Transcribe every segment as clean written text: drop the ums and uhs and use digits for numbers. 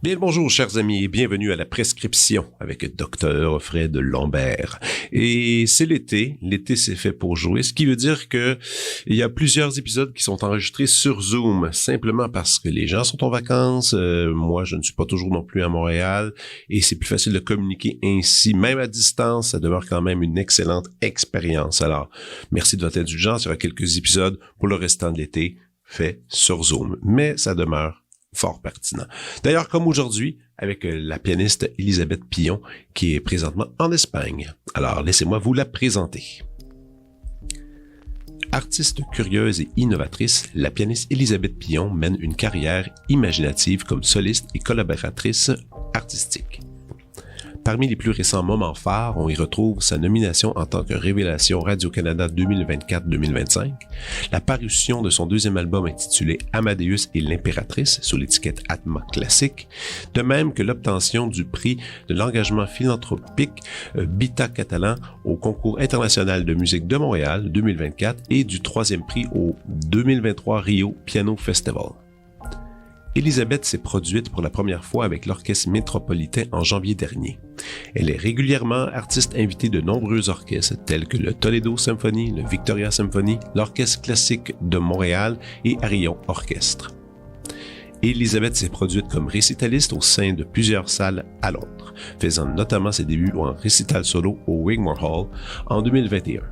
Bien le bonjour, chers amis, et bienvenue à la prescription avec Dr. Fred Lambert. Et c'est l'été. L'été, c'est fait pour jouer, ce qui veut dire que il y a plusieurs épisodes qui sont enregistrés sur Zoom, simplement parce que les gens sont en vacances. Moi, je ne suis pas toujours non plus à Montréal, et c'est plus facile de communiquer ainsi, même à distance. Ça demeure quand même une excellente expérience. Alors, merci de votre indulgence. Il y aura quelques épisodes pour le restant de l'été faits sur Zoom, mais ça demeure fort pertinent. D'ailleurs, comme aujourd'hui, avec la pianiste Elisabeth Pillon, qui est présentement en Espagne. Alors, laissez-moi vous la présenter. Artiste curieuse et innovatrice, la pianiste Elisabeth Pillon mène une carrière imaginative comme soliste et collaboratrice artistique. Parmi les plus récents moments phares, on y retrouve sa nomination en tant que révélation Radio-Canada 2024-2025, la parution de son deuxième album intitulé Amadeus et l'impératrice sous l'étiquette Atma Classique, de même que l'obtention du prix de l'engagement philanthropique Bita Catalan au Concours international de musique de Montréal 2024 et du troisième prix au 2023 Rio Piano Festival. Elisabeth s'est produite pour la première fois avec l'Orchestre métropolitain en janvier dernier. Elle est régulièrement artiste invitée de nombreux orchestres tels que le Toledo Symphony, le Victoria Symphony, l'Orchestre classique de Montréal et Arion Orchestre. Elisabeth s'est produite comme récitaliste au sein de plusieurs salles à Londres, faisant notamment ses débuts en récital solo au Wigmore Hall en 2021.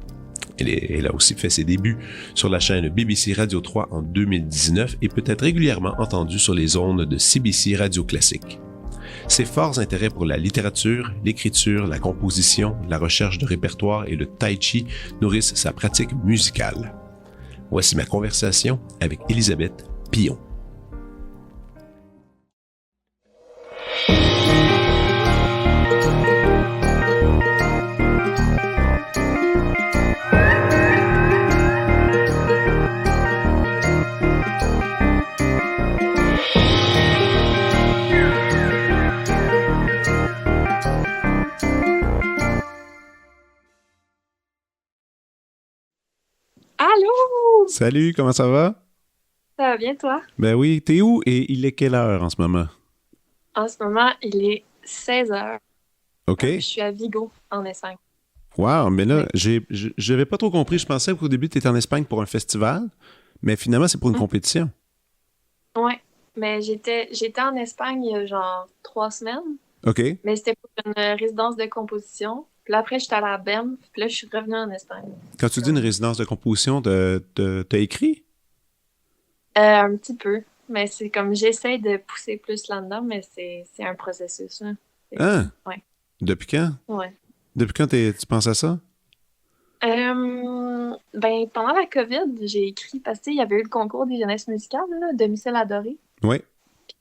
Elle a aussi fait ses débuts sur la chaîne BBC Radio 3 en 2019 et peut être régulièrement entendue sur les ondes de CBC Radio Classique. Ses forts intérêts pour la littérature, l'écriture, la composition, la recherche de répertoire et le tai chi nourrissent sa pratique musicale. Voici ma conversation avec Elisabeth Pillon. Allô? Salut, comment ça va? Ça va bien, toi? Ben oui, t'es où et il est quelle heure en ce moment? En ce moment, il est 16 heures. Je OK. suis à Vigo, en Espagne. Wow, mais là, Oui. j'avais pas trop compris. Je pensais qu'au début, tu étais en Espagne pour un festival, mais finalement, c'est pour une compétition. Ouais, mais j'étais en Espagne il y a genre 3 semaines, OK. mais c'était pour une résidence de composition. Puis là, après, j'étais allée à Banff, puis là, je suis revenue en Espagne. Quand tu dis une Comme, résidence de composition, t'as écrit? un petit peu, mais c'est comme j'essaie de pousser plus là-dedans, mais c'est un processus, là. Hein? Ouais, Depuis quand? ouais. Depuis quand tu penses à ça? Ben, pendant la COVID, j'ai écrit, parce qu'il y avait eu le concours des jeunesses musicales, là, Domicile adoré. Oui.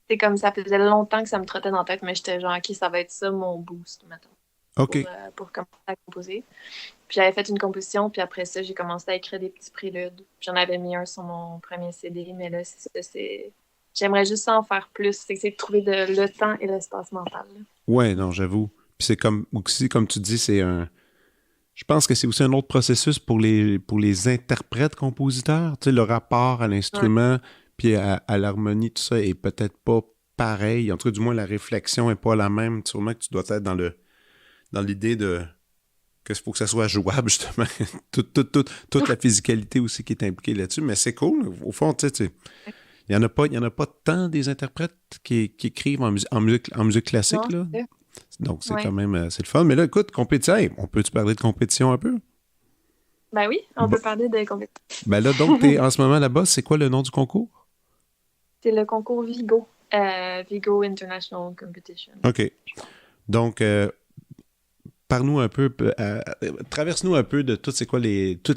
C'est comme ça faisait longtemps que ça me trottait dans la tête, mais j'étais genre, OK, ça va être ça mon boost, maintenant, OK. pour commencer à composer. Puis j'avais fait une composition, puis après ça, j'ai commencé à écrire des petits préludes. J'en avais mis un sur mon premier CD, mais là, c'est ça, c'est... J'aimerais juste en faire plus. C'est de trouver le temps et l'espace mental, là. Ouais, non, j'avoue. Puis c'est comme aussi, comme tu dis, c'est un. Je pense que c'est aussi un autre processus pour les interprètes compositeurs. Tu sais, le rapport à Ouais, l'instrument puis à l'harmonie, tout ça est peut-être pas pareil. En tout cas, du moins, la réflexion est pas la même. Sûrement que tu dois être dans l'idée de qu'il faut que ça soit jouable, justement. Toute la physicalité aussi qui est impliquée là-dessus. Mais c'est cool. Au fond, il y en a pas tant des interprètes qui écrivent en musique classique, non, là. c'est ça. Donc, c'est quand Ouais. même, c'est le fun. Mais là, écoute, compétition, hey, on peut-tu parler de compétition un peu? Ben oui, on Bon. peut parler de compétition. Ben là, donc, t'es en ce moment là-bas, c'est quoi le nom du concours? C'est le concours Vigo. Vigo International Competition. OK. Donc, parle-nous un peu, traverse-nous un peu de toutes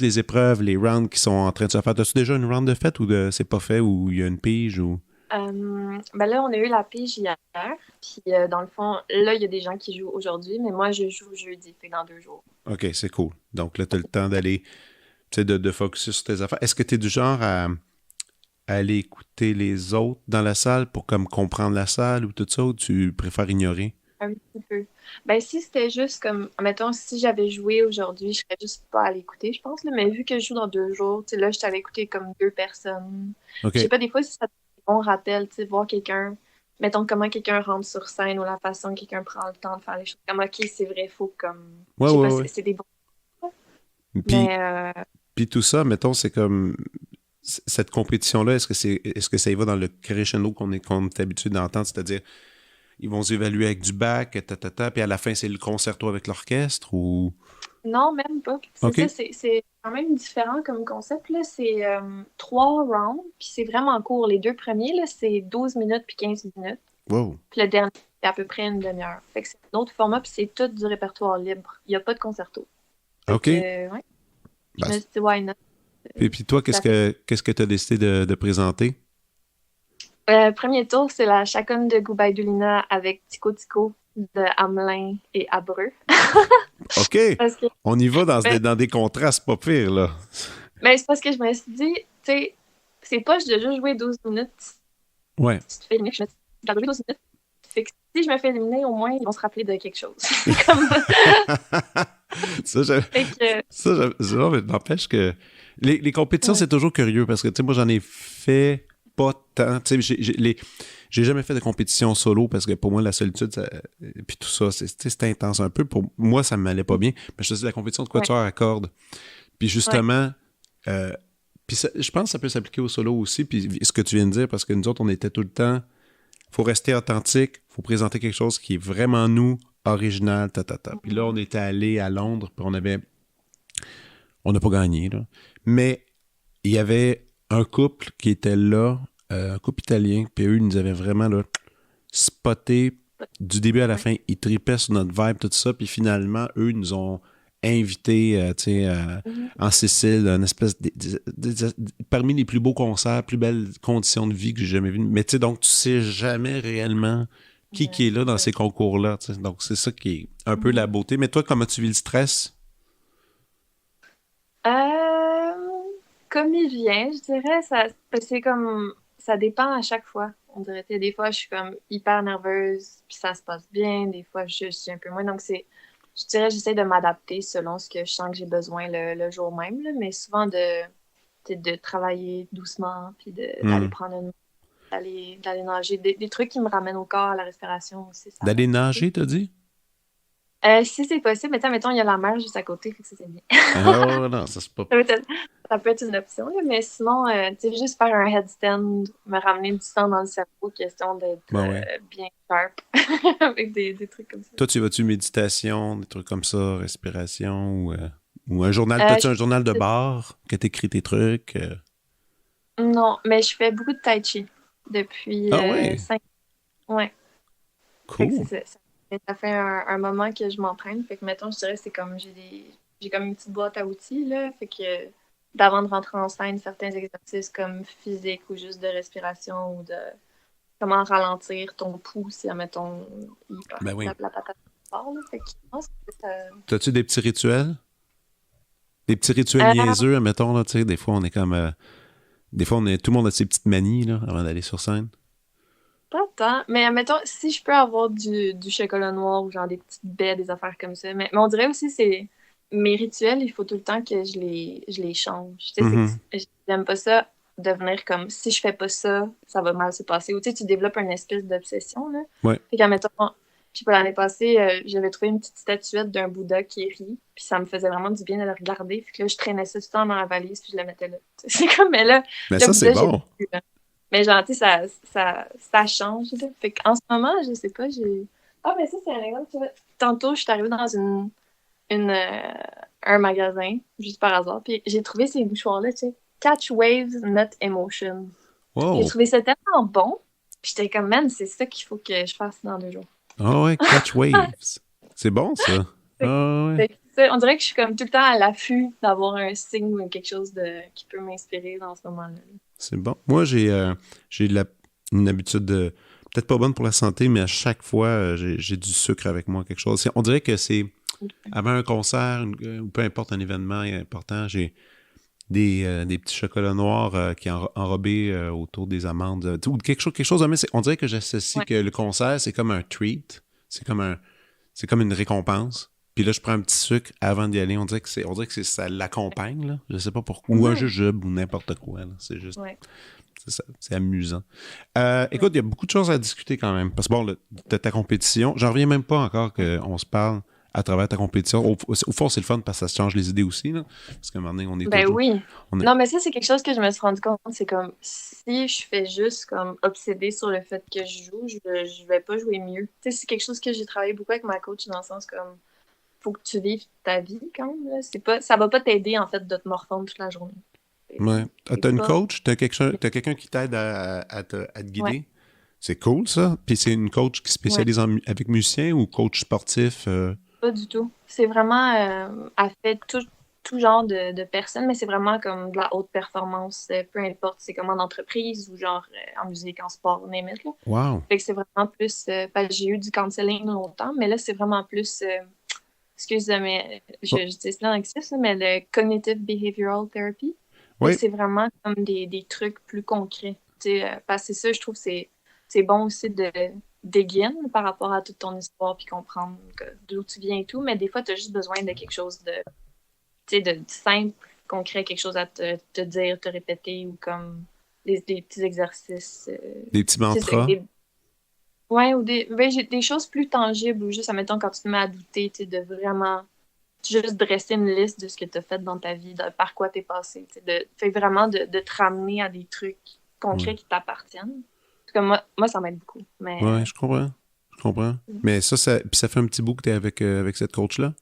les épreuves, les rounds qui sont en train de se faire. As-tu déjà une round de fête ou c'est pas fait ou il y a une pige ou... Ben là, on a eu la pige hier. Puis dans le fond, là, il y a des gens qui jouent aujourd'hui, mais moi, je joue jeudi, fait dans 2 jours. OK, c'est cool. Donc là, tu as le temps d'aller, tu sais, de focuser sur tes affaires. Est-ce que tu es du genre à aller écouter les autres dans la salle pour comme comprendre la salle ou tout ça, ou tu préfères ignorer? Un petit peu. Ben si c'était juste comme, mettons, si j'avais joué aujourd'hui, je serais juste pas à l'écouter, je pense, là. Mais vu que je joue dans 2 jours, tu sais, là, je t'avais écouté comme 2 personnes. Je sais OK. pas, des fois, si ça te fait un bon rappel, tu sais, voir quelqu'un mettons, comment quelqu'un rentre sur scène ou la façon que quelqu'un prend le temps de faire les choses. Comme, OK, c'est vrai, faut comme... Ouais, Je sais pas, ouais, c'est des bons... Puis, Mais puis tout ça, mettons, c'est comme cette compétition-là, est-ce que ça y va dans le crescendo qu'on est habitué d'entendre, c'est-à-dire ils vont s'évaluer avec du bac, puis à la fin c'est le concerto avec l'orchestre ou non, même pas. C'est OK. ça, c'est quand même différent comme concept, là. C'est 3 rounds, puis c'est vraiment court. Les 2 premiers, là, c'est 12 minutes puis 15 minutes. Wow. Puis le dernier, c'est à peu près une demi-heure. Fait que c'est un autre format, puis c'est tout du répertoire libre. Il n'y a pas de concerto. Fait OK. que, ouais, je Ben, me suis dit, why not? et puis toi, Ça fait- qu'est-ce que tu as décidé de présenter? Premier tour, c'est la chaconne de Goubaïdoulina avec Tico Tico de Hamelin et Abreu. OK. Parce que, On y va ben, dans des contrastes pas pires, là. c'est parce que je me suis dit, tu sais, c'est pas de juste jouer 12 minutes. Ouais. Tu te fais éliminer, je me suis dit, je vais jouer 12 minutes. Fait que si je me fais éliminer, au moins, ils vont se rappeler de quelque chose. Comme... Ça, Fait que, non, mais n'empêche que les compétitions, ouais. c'est toujours curieux parce que, tu sais, moi, j'en ai fait pas tant. Tu sais, j'ai jamais fait de compétition solo parce que pour moi, la solitude, puis tout ça, c'est intense un peu. Pour moi, ça me m'allait pas bien. Mais je faisais la compétition de quatuor à cordes. Puis justement, puis je pense que ça peut s'appliquer au solo aussi. Puis ce que tu viens de dire, parce que nous autres, on était tout le temps, faut rester authentique, faut présenter quelque chose qui est vraiment nous, original, Puis là, on était allé à Londres, puis on n'a pas gagné, là. Mais il y avait un couple qui était là, un couple italien, puis eux, ils nous avaient vraiment là, spoté du début à la fin. Ils tripaient sur notre vibe, tout ça, puis finalement, eux, ils nous ont invités, en Sicile, une espèce parmi les plus beaux concerts, plus belles conditions de vie que j'ai jamais vues. Mais tu sais, donc, tu sais jamais réellement qui est là dans ces concours-là. T'sais. Donc, c'est ça qui est un peu la beauté. Mais toi, comment tu vis le stress? Euh, Comme il vient, je dirais, c'est comme, ça dépend à chaque fois. On dirait, tu sais, des fois, je suis comme hyper nerveuse, puis ça se passe bien. Des fois, je suis un peu moins. Donc, je dirais, j'essaie de m'adapter selon ce que je sens que j'ai besoin le jour même, là, mais souvent de travailler doucement, puis d'aller prendre d'aller nager. Des trucs qui me ramènent au corps, à la respiration aussi. D'aller nager, t'as dit? Si c'est possible, mais mettons, il y a la mer juste à côté, fait que ça, c'est bien. Oh non, ça c'est pas... Ça peut être une option, là, mais sinon, tu sais, juste faire un headstand, me ramener du sang dans le cerveau, question d'être Ben ouais. bien sharp, avec des trucs comme ça. Toi, tu vas-tu méditation, des trucs comme ça, respiration, ou un journal, Euh, t'as-tu un je- journal de bord que t'écris tes trucs? Non, mais je fais beaucoup de tai chi depuis Ah ouais, 5 ans. Ouais. Fait que cool. ça fait un moment que je m'entraîne. Fait que, mettons, je dirais, c'est comme j'ai comme une petite boîte à outils, là. Fait que d'avant de rentrer en scène, certains exercices comme physique ou juste de respiration ou de comment ralentir ton pouls si, admettons, Ben oui. la patate part, là. Fait que, non, T'as-tu des petits rituels? Des petits rituels euh, niaiseux, admettons, là, tu sais, des fois, on est comme... des fois, tout le monde a ses petites manies, là, avant d'aller sur scène. pas tant. Mais admettons, si je peux avoir du chocolat noir ou genre des petites baies, des affaires comme ça. Mais on dirait aussi, c'est mes rituels, il faut tout le temps que je les change. Tu sais, Mhm. j'aime pas ça devenir comme si je fais pas ça, ça va mal se passer. Ou tu sais, tu développes une espèce d'obsession, là. Ouais. Fait qu'admettons, je sais pas, l'année passée, j'avais trouvé une petite statuette d'un Bouddha qui rit, puis ça me faisait vraiment du bien de le regarder. Fait que là, je traînais ça tout le temps dans la valise, puis je le mettais là. C'est comme, mais là, Mais le ça, c'est Bouddha, j'ai bon. plus, là. Mais genre, tu sais, ça change, là. Fait qu'en ce moment, je sais pas, j'ai... Ah, mais ça, c'est un exemple, tu vois. Tantôt, je suis arrivée dans un magasin, juste par hasard, puis j'ai trouvé ces mouchoirs-là, tu sais. Catch Waves, Not Emotions. J'ai Wow. trouvé ça tellement bon, puis j'étais comme, man, c'est ça qu'il faut que je fasse dans 2 jours. Ah ouais, Catch Waves. C'est bon, ça. Ah ouais. Fait que ça, on dirait que je suis comme tout le temps à l'affût d'avoir un signe ou quelque chose qui peut m'inspirer dans ce moment-là. C'est bon. Moi, j'ai une habitude de... Peut-être pas bonne pour la santé, mais à chaque fois, j'ai du sucre avec moi, quelque chose. On dirait que c'est... Avant un concert, ou peu importe un événement important, j'ai des petits chocolats noirs qui enrobés autour des amandes. Ou quelque chose de... Mais on dirait que j'associe que le concert, c'est comme un treat. C'est comme une récompense. Puis là, je prends un petit sucre avant d'y aller. On dirait que ça l'accompagne, là. Je sais pas pourquoi. Ou un jujube, ou n'importe quoi, là. C'est juste... Ouais. c'est ça, c'est amusant. Écoute, il y a beaucoup de choses à discuter quand même. Parce que bon, de ta compétition, j'en reviens même pas encore qu'on se parle à travers ta compétition. Au fond, c'est le fun parce que ça se change les idées aussi, là. Parce qu'à un moment donné, on est Ben toujours... oui. on est- Non, mais ça, c'est quelque chose que je me suis rendu compte. C'est comme, si je fais juste comme obséder sur le fait que je joue, je vais pas jouer mieux. Tu sais, c'est quelque chose que j'ai travaillé beaucoup avec ma coach dans le sens comme, faut que tu vives ta vie quand même, là. C'est pas, ça va pas t'aider, en fait, de te morfondre toute la journée. Ouais. C'est T'as une pas... coach? T'as quelqu'un qui t'aide à te guider? Ouais. C'est cool, ça. Puis c'est une coach qui Ouais. spécialise avec musiciens ou coach sportif? Pas du tout. C'est vraiment, elle fait tout genre de personnes, mais c'est vraiment comme de la haute performance, peu importe, c'est comme en entreprise ou genre en musique, en sport, name it, là. Wow! Fait que c'est vraiment plus, parce que j'ai eu du counseling longtemps, mais là, c'est vraiment plus, excusez, mais Oh, je dis cela en anglicisme, mais le Cognitive Behavioral Therapy. Fait oui, que c'est vraiment comme des trucs plus concrets. Tu sais, parce que c'est ça, je trouve, c'est bon aussi de dégainer par rapport à toute ton histoire puis comprendre d'où tu viens et tout, mais des fois, tu as juste besoin de quelque chose de, tu sais, de simple, concret, quelque chose à te dire, te répéter ou comme des petits exercices. des petits Tu sais, mantras. ouais, ou des choses plus tangibles ou juste, admettons, quand tu te mets à douter, tu sais, de vraiment juste dresser une liste de ce que tu as fait dans ta vie, par quoi tu es passé. Tu sais, fait vraiment de te ramener à des trucs concrets Ouais, qui t'appartiennent. Parce que moi, ça m'aide beaucoup. Mais ouais, je comprends. Je comprends. Mais puis ça fait un petit bout que t'es avec cette coach-là?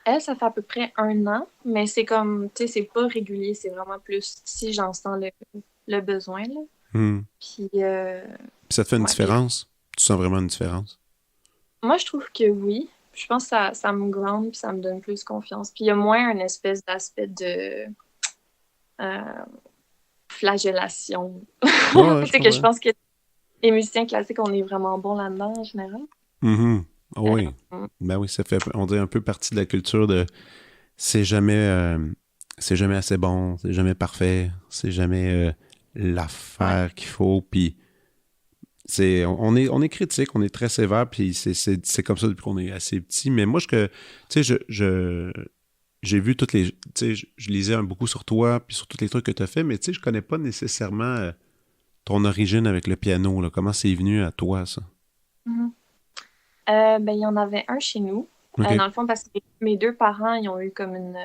elle, ça fait à peu près 1 an, mais c'est comme, tu sais, c'est pas régulier, c'est vraiment plus si j'en sens le besoin, là. Hmm. Puis, Puis ça te fait une ouais, puis différence? Tu sens vraiment une différence? moi, je trouve que oui. Je pense que ça me ground, puis ça me donne plus confiance. Puis il y a moins un espèce d'aspect de euh, flagellation. Ouais, ouais, Tu je sais, que je comprends. pense que les musiciens classiques, on est vraiment bons là-dedans, en général. Mhm. Ah oui. Euh, Ben oui, ça fait, on dirait un peu partie de la culture de c'est jamais, c'est jamais assez bon, c'est jamais parfait, c'est jamais ouais. l'affaire qu'il faut. Puis on est critique, on est très sévère, puis c'est comme ça depuis qu'on est assez petit. Mais moi, tu sais, j'ai vu toutes les, tu sais, je lisais beaucoup sur toi, puis sur tous les trucs que tu as fait, mais tu sais, je connais pas nécessairement ton origine avec le piano, là. Comment c'est venu à toi, ça? Mhm. Ben, il y en avait un chez nous. OK, Dans le fond, parce que mes deux parents, ils ont eu comme une.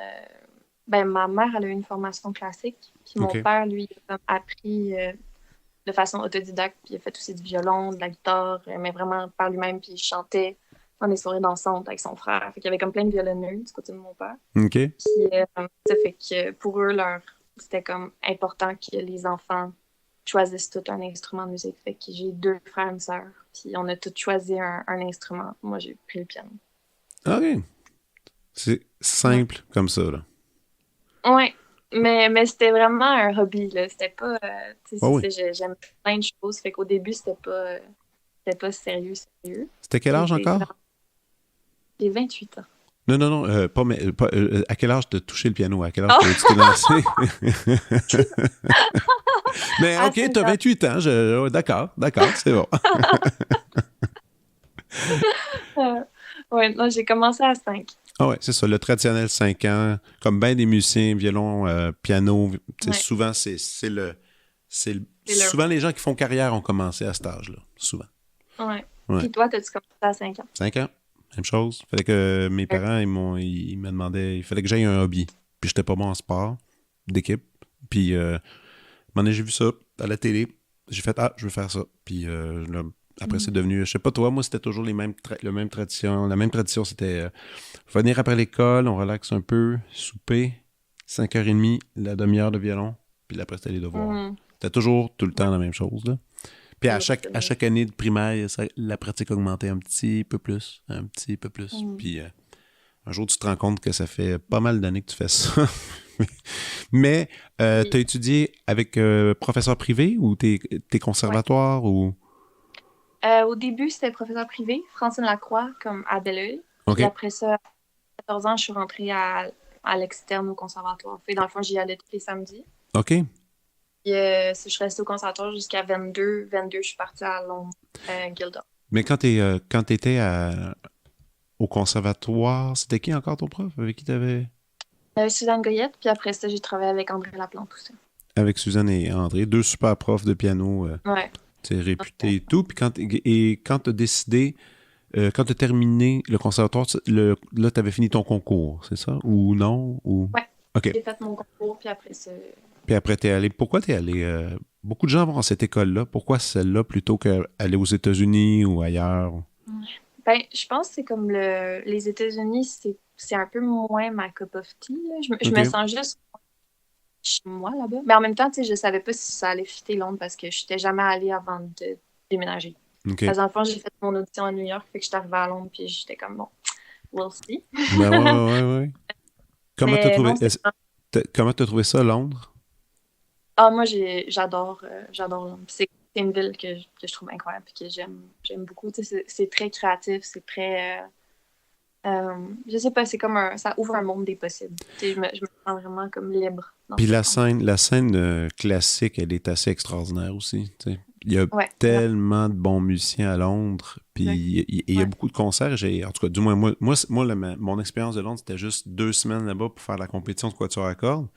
Ben, ma mère, elle a eu une formation classique. Puis mon OK, père, lui, il a comme appris de façon autodidacte. Puis il a fait aussi du violon, de la guitare, mais vraiment par lui-même. Puis il chantait dans des soirées dansantes avec son frère. Fait qu'il y avait comme plein de violonneux du côté de mon père. OK. Puis ça fait que pour eux, c'était comme important que les enfants choisissent tout un instrument de musique. Fait que j'ai deux frères et une sœur. Puis on a tous choisi un instrument. Moi, j'ai pris le piano. OK. C'est Ouais. simple comme ça, là. Ouais. Mais c'était vraiment un hobby, là. C'était pas. Tu Ah sais, oui. j'aime plein de choses. Fait qu'au début, c'était pas sérieux, sérieux. C'était quel Puis âge encore? j'ai 28 ans. Non, non, non, à quel âge t'as touché le piano? À quel âge Oh! tu t'es lancé? Mais À OK, 5 t'as ans. 28 ans, d'accord, d'accord, c'est bon. Ouais, non, j'ai commencé à 5. Ah ouais, c'est ça, le traditionnel 5 ans, comme bien des musiciens, violon, piano, tu sais, Ouais. souvent, C'est le. souvent les gens qui font carrière ont commencé à cet âge-là, souvent. Ouais. Ouais, Puis toi, t'as-tu commencé à 5 ans? 5 ans, même chose. Fallait que mes Euh, parents, ils me demandaient, il fallait que j'aille un hobby. Puis j'étais pas bon en sport, d'équipe. Puis, un moment donné, j'ai vu ça à la télé. J'ai fait, ah, je veux faire ça. Puis là, après, c'est mhm. devenu, je sais pas toi, moi, c'était toujours le même tradition. La même tradition, c'était venir après l'école, on relaxe un peu, souper, 5h30, la demi-heure de violon, puis après, c'était les devoirs. Mhm. C'était toujours, tout le Ouais, temps, la même chose, là. Puis c'est à vrai, chaque, c'est à vrai. chaque année de primaire, la pratique augmentait un petit peu plus, un petit peu plus. Mhm. Puis un jour, tu te rends compte que ça fait pas mal d'années que tu fais ça. Mais Puis, t'as étudié avec professeur privé ou t'es ouais. conservatoire ou... Au début, c'était professeur privé, Francine Lacroix, comme à Belleuil. Puis OK. après ça, à 14 ans, je suis rentrée à l'externe au conservatoire. Fait, dans le fond, j'y allais tous les samedis. OK. Puis, je suis restée au conservatoire jusqu'à 22. 22, je suis partie à Londres, Guildhall. Mais quand t'étais au conservatoire, c'était qui encore ton prof? Avec qui t'avais... Suzanne Goyette, puis après ça, j'ai travaillé avec André Laplante aussi. avec Suzanne et André, deux super profs de piano, Ouais. tu sais, réputés et tout. Puis quand tu as décidé, quand tu as terminé le conservatoire, là, tu avais fini ton concours, c'est ça? Ou non? Ou... Ouais. OK. J'ai fait mon concours, puis après ça. Puis après, t'es allé. Pourquoi t'es allé? Beaucoup de gens vont à cette école-là. Pourquoi celle-là plutôt qu'aller aux États-Unis ou ailleurs? Ouais. Ben, je pense que c'est comme les États-Unis, c'est un peu moins ma cup of tea, là. Je me OK. sens juste chez moi là-bas. Mais en même temps, tu sais, je savais pas si ça allait fitter Londres parce que je n'étais jamais allée avant de déménager. OK. Parce que dans le fond, j'ai fait mon audition à New York, fait que j'étais arrivée à Londres, puis j'étais comme, bon, we'll see. Ben ouais, ouais, ouais, ouais. Comment t'as Mais trouvé, non, c'est... comment t'as trouvé ça, Londres? Ah, moi, j'adore Londres. C'est une ville que je trouve incroyable, puis que j'aime beaucoup. Tu sais, c'est très créatif, c'est très... je sais pas, c'est comme ça ouvre un monde des possibles. Tu sais, je me sens vraiment comme libre dans Puis cet endroit. la scène classique, elle est assez extraordinaire aussi. Tu sais. Il y a Ouais, vraiment. tellement de bons musiciens à Londres, puis Exact. il y a Ouais. beaucoup de concerts. En tout cas, du moins, mon expérience de Londres, c'était juste 2 semaines là-bas pour faire la compétition de Quatuor à cordes.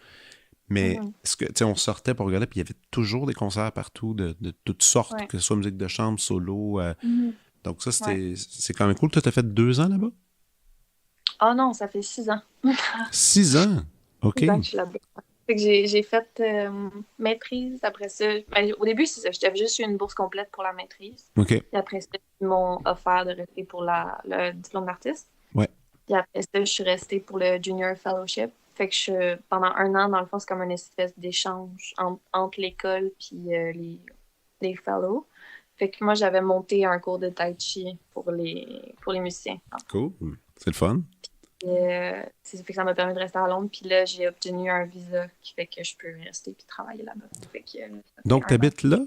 Mais Mhm. tu sais, on sortait pour regarder, puis il y avait toujours des concerts partout de toutes sortes, Ouais. que ce soit musique de chambre, solo. Mhm. Donc ça, Ouais. c'est quand même cool. Toi, t'as fait 2 ans là-bas? Oh non, ça fait 6 ans. 6 ans? OK. 6 ans que je suis là-bas. Fait que j'ai fait maîtrise après ça. Ben, au début, c'est ça. J'avais juste eu une bourse complète pour la maîtrise. OK. Puis après ça, ils m'ont offert de rester pour le diplôme d'artiste. Ouais. Puis après ça, je suis restée pour le Junior Fellowship. Fait que pendant 1 an, dans le fond, c'est comme une espèce d'échange entre l'école puis les fellows. Fait que moi, j'avais monté un cours de tai chi pour les musiciens. Cool. C'est le fun. Ça fait que ça m'a permis de rester à Londres. Puis là, j'ai obtenu un visa qui fait que je peux rester puis travailler là-bas. Fait que ça fait Donc, 1 an. t'habites là?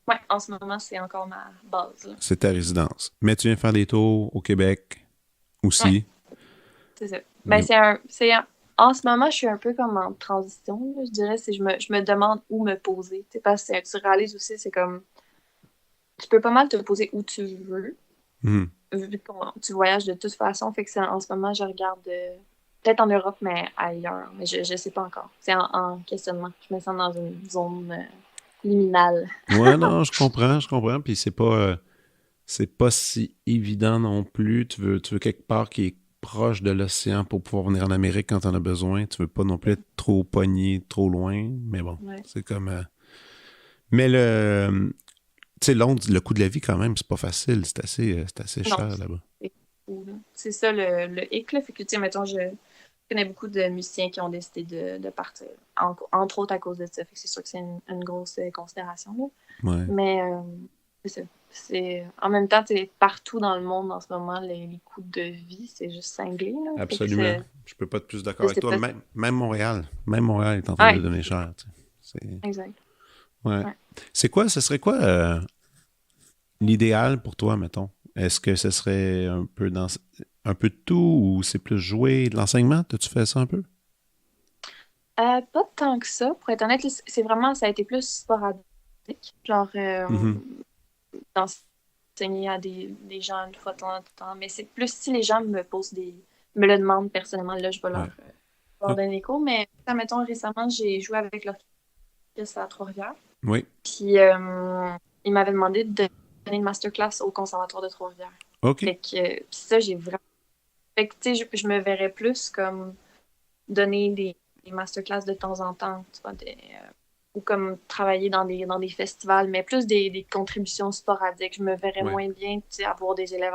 Ouais, en ce moment, c'est encore ma base, là. C'est ta résidence. Mais tu viens faire des tours au Québec Ouais, aussi. c'est ça. Ben, Mais- en ce moment, je suis un peu comme en transition, là, je dirais. Je me demande où me poser. Tu sais, parce que tu réalises aussi, c'est comme. Tu peux pas mal te poser où tu veux, Mhm. vu que tu voyages de toute façon. Fait que en ce moment, je regarde peut-être en Europe, mais ailleurs. Mais je sais pas encore. C'est en questionnement. Je me sens dans une zone liminale. Ouais, non, je comprends, je comprends. Puis c'est pas si évident non plus. Tu veux quelque part qui est proche de l'océan pour pouvoir venir en Amérique quand t'en as besoin. Tu veux pas non plus être trop pogné, trop loin. Mais bon, Ouais. c'est comme. Mais tu sais, Londres, le coût de la vie quand même, c'est pas facile. C'est assez Non, cher là-bas. c'est fou, là. C'est ça le hic, là. Fait que, tu sais, mettons, je connais beaucoup de musiciens qui ont décidé de partir, entre autres à cause de ça. Fait que c'est sûr que c'est une grosse considération, là. Ouais, Mais c'est ça. En même temps, tu sais, partout dans le monde en ce moment, les coûts de vie, c'est juste cinglé, là. Fait que absolument. Je peux pas être plus d'accord je avec sais toi. pas. Même Montréal. Même Montréal est en train de Ouais, devenir cher. Tu sais. exact. Ouais. Ouais. Ce serait quoi l'idéal pour toi, mettons? Est-ce que ce serait un peu de tout ou c'est plus jouer de l'enseignement? T'as-tu fait ça un peu? Pas tant que ça, pour être honnête, là, ça a été plus sporadique. Genre, Mhm. d'enseigner à des gens une fois de temps en temps. Mais c'est plus si les gens me le demandent personnellement, là, je vais Ouais. leur Ok. donner des cours. Mais, mettons, récemment, j'ai joué avec l'orchestre à Trois-Rivières. Oui. Puis, ils m'avaient demandé de donner une masterclass au Conservatoire de Trois-Rivières. OK. Fait que, puis ça, j'ai vraiment. Fait que, tu sais, je me verrais plus comme donner des masterclass de temps en temps, tu vois, ou comme travailler dans des festivals, mais plus des contributions sporadiques. Je me verrais Ouais. moins bien, tu sais, avoir des élèves.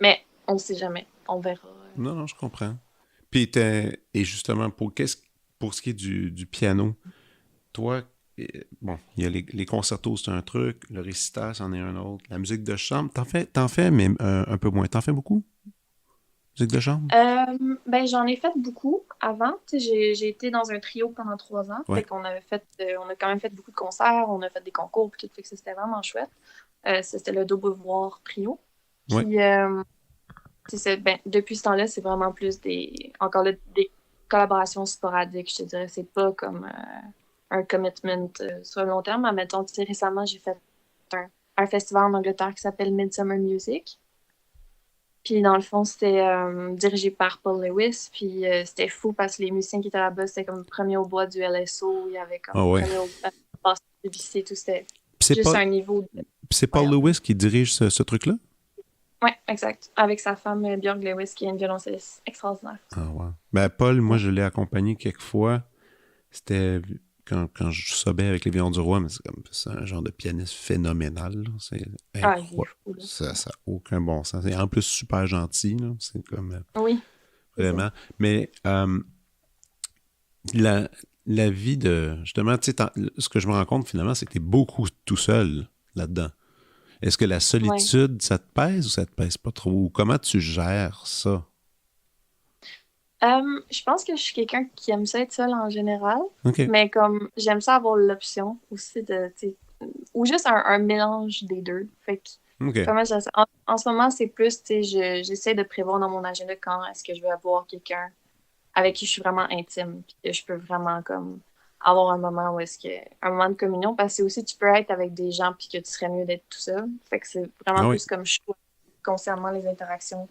Mais on ne sait jamais. On verra. Non, non, je comprends. Puis, et justement, pour ce qui est du piano, toi, bon, il y a les concertos, c'est un truc, le récital, c'en est un autre. La musique de chambre, t'en fais, mais un peu moins. T'en fais beaucoup? Musique de chambre? Ben, j'en ai fait beaucoup avant. Tu sais, j'ai été dans un trio pendant 3 ans. Fait Ouais. qu'on on a quand même fait beaucoup de concerts, on a fait des concours, puis tout. Fait que ça, c'était vraiment chouette. C'était le Do Beauvoir trio. Ouais. Puis, depuis ce temps-là, c'est vraiment plus encore là, des collaborations sporadiques, je te dirais. C'est pas comme un commitment sur le long terme. Mais mettons, tu sais, récemment, j'ai fait un festival en Angleterre qui s'appelle Midsummer Music. Puis dans le fond, c'était dirigé par Paul Lewis. Puis c'était fou parce que les musiciens qui étaient là-bas, c'était comme premier au bois du LSO. Il y avait comme Ah ouais. premier au basse de BC, tout. C'était Puis juste un niveau de... c'est Paul Lewis qui dirige ce truc-là? Oui, exact. Avec sa femme Björk Lewis, qui est une violoncelliste extraordinaire. Ah ouais. Ben Paul, moi, je l'ai accompagné quelques fois. C'était quand je sobais avec les Violons du Roi, mais c'est un genre de pianiste phénoménal. Là. C'est incroyable. Il est fou, là. Ça n'a aucun bon sens. Et en plus, super gentil. Là. C'est comme... Oui. Vraiment. Mais la vie de... Justement, tu sais, ce que je me rends compte, finalement, c'est que tu es beaucoup tout seul là-dedans. Est-ce que la solitude, ça te pèse ou ça te pèse pas trop? Ou comment tu gères ça? Je pense que je suis quelqu'un qui aime ça être seul en général, OK. mais comme j'aime ça avoir l'option aussi de, tu sais, ou juste un mélange des deux. Fait que, OK. comment je en ce moment, c'est plus, tu sais, j'essaie de prévoir dans mon agenda quand est-ce que je vais avoir quelqu'un avec qui je suis vraiment intime, puis que je peux vraiment comme avoir un moment où est-ce que un moment de communion, parce que aussi tu peux être avec des gens puis que tu serais mieux d'être tout seul. Fait que c'est vraiment Ah oui. plus comme je choisis concernant les interactions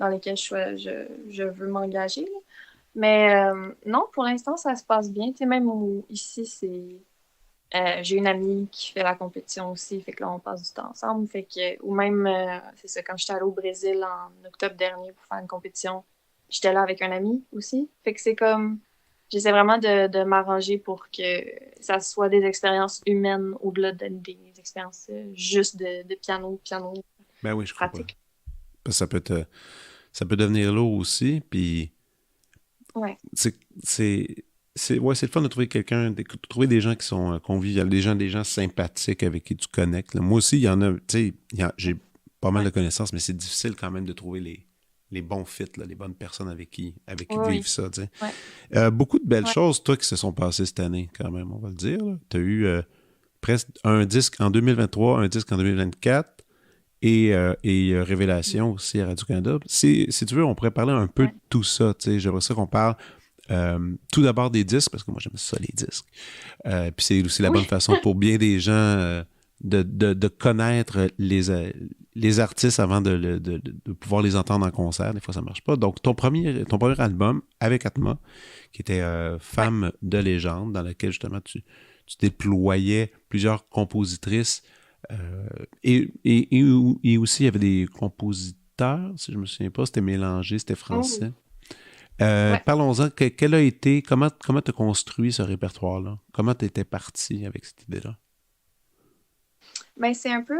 dans lesquelles je veux m'engager. Là. Mais non, pour l'instant, ça se passe bien. Tu sais, même ici, c'est j'ai une amie qui fait la compétition aussi, fait que là, on passe du temps ensemble. Fait que, ou même, c'est ça, quand j'étais allée au Brésil en octobre dernier pour faire une compétition, j'étais là avec un ami aussi. Fait que c'est comme, j'essaie vraiment de m'arranger pour que ça soit des expériences humaines au-delà des expériences juste de piano Ben oui, je comprends. pratique. Parce que ça peut devenir lourd aussi, puis Ouais. c'est le fun de trouver quelqu'un, de trouver des gens qui sont conviviaux, des gens sympathiques avec qui tu connectes. Là. Moi aussi, il y en a, tu sais, j'ai pas mal de connaissances, mais c'est difficile quand même de trouver les bons fits, là, les bonnes personnes avec qui vivre ça, tu sais. Ouais. Beaucoup de belles choses, toi, qui se sont passées cette année, quand même, on va le dire. Tu as eu presque un disque en 2023, un disque en 2024 et Révélation aussi à Radio-Canada. Si tu veux, on pourrait parler un peu de tout ça, tu sais. J'aimerais ça qu'on parle tout d'abord des disques, parce que moi, j'aime ça, les disques. Puis c'est aussi la bonne façon pour bien des gens de connaître les artistes avant de pouvoir les entendre en concert. Des fois, ça ne marche pas. Donc, ton premier album, avec Atma, qui était Femme de légende, dans lequel, justement, tu déployais plusieurs compositrices et aussi, il y avait des compositeurs, si je ne me souviens pas, c'était mélangé, c'était français. Parlons-en, quel a été, comment tu as construit ce répertoire-là? Comment tu étais parti avec cette idée-là? Ben, c'est un peu,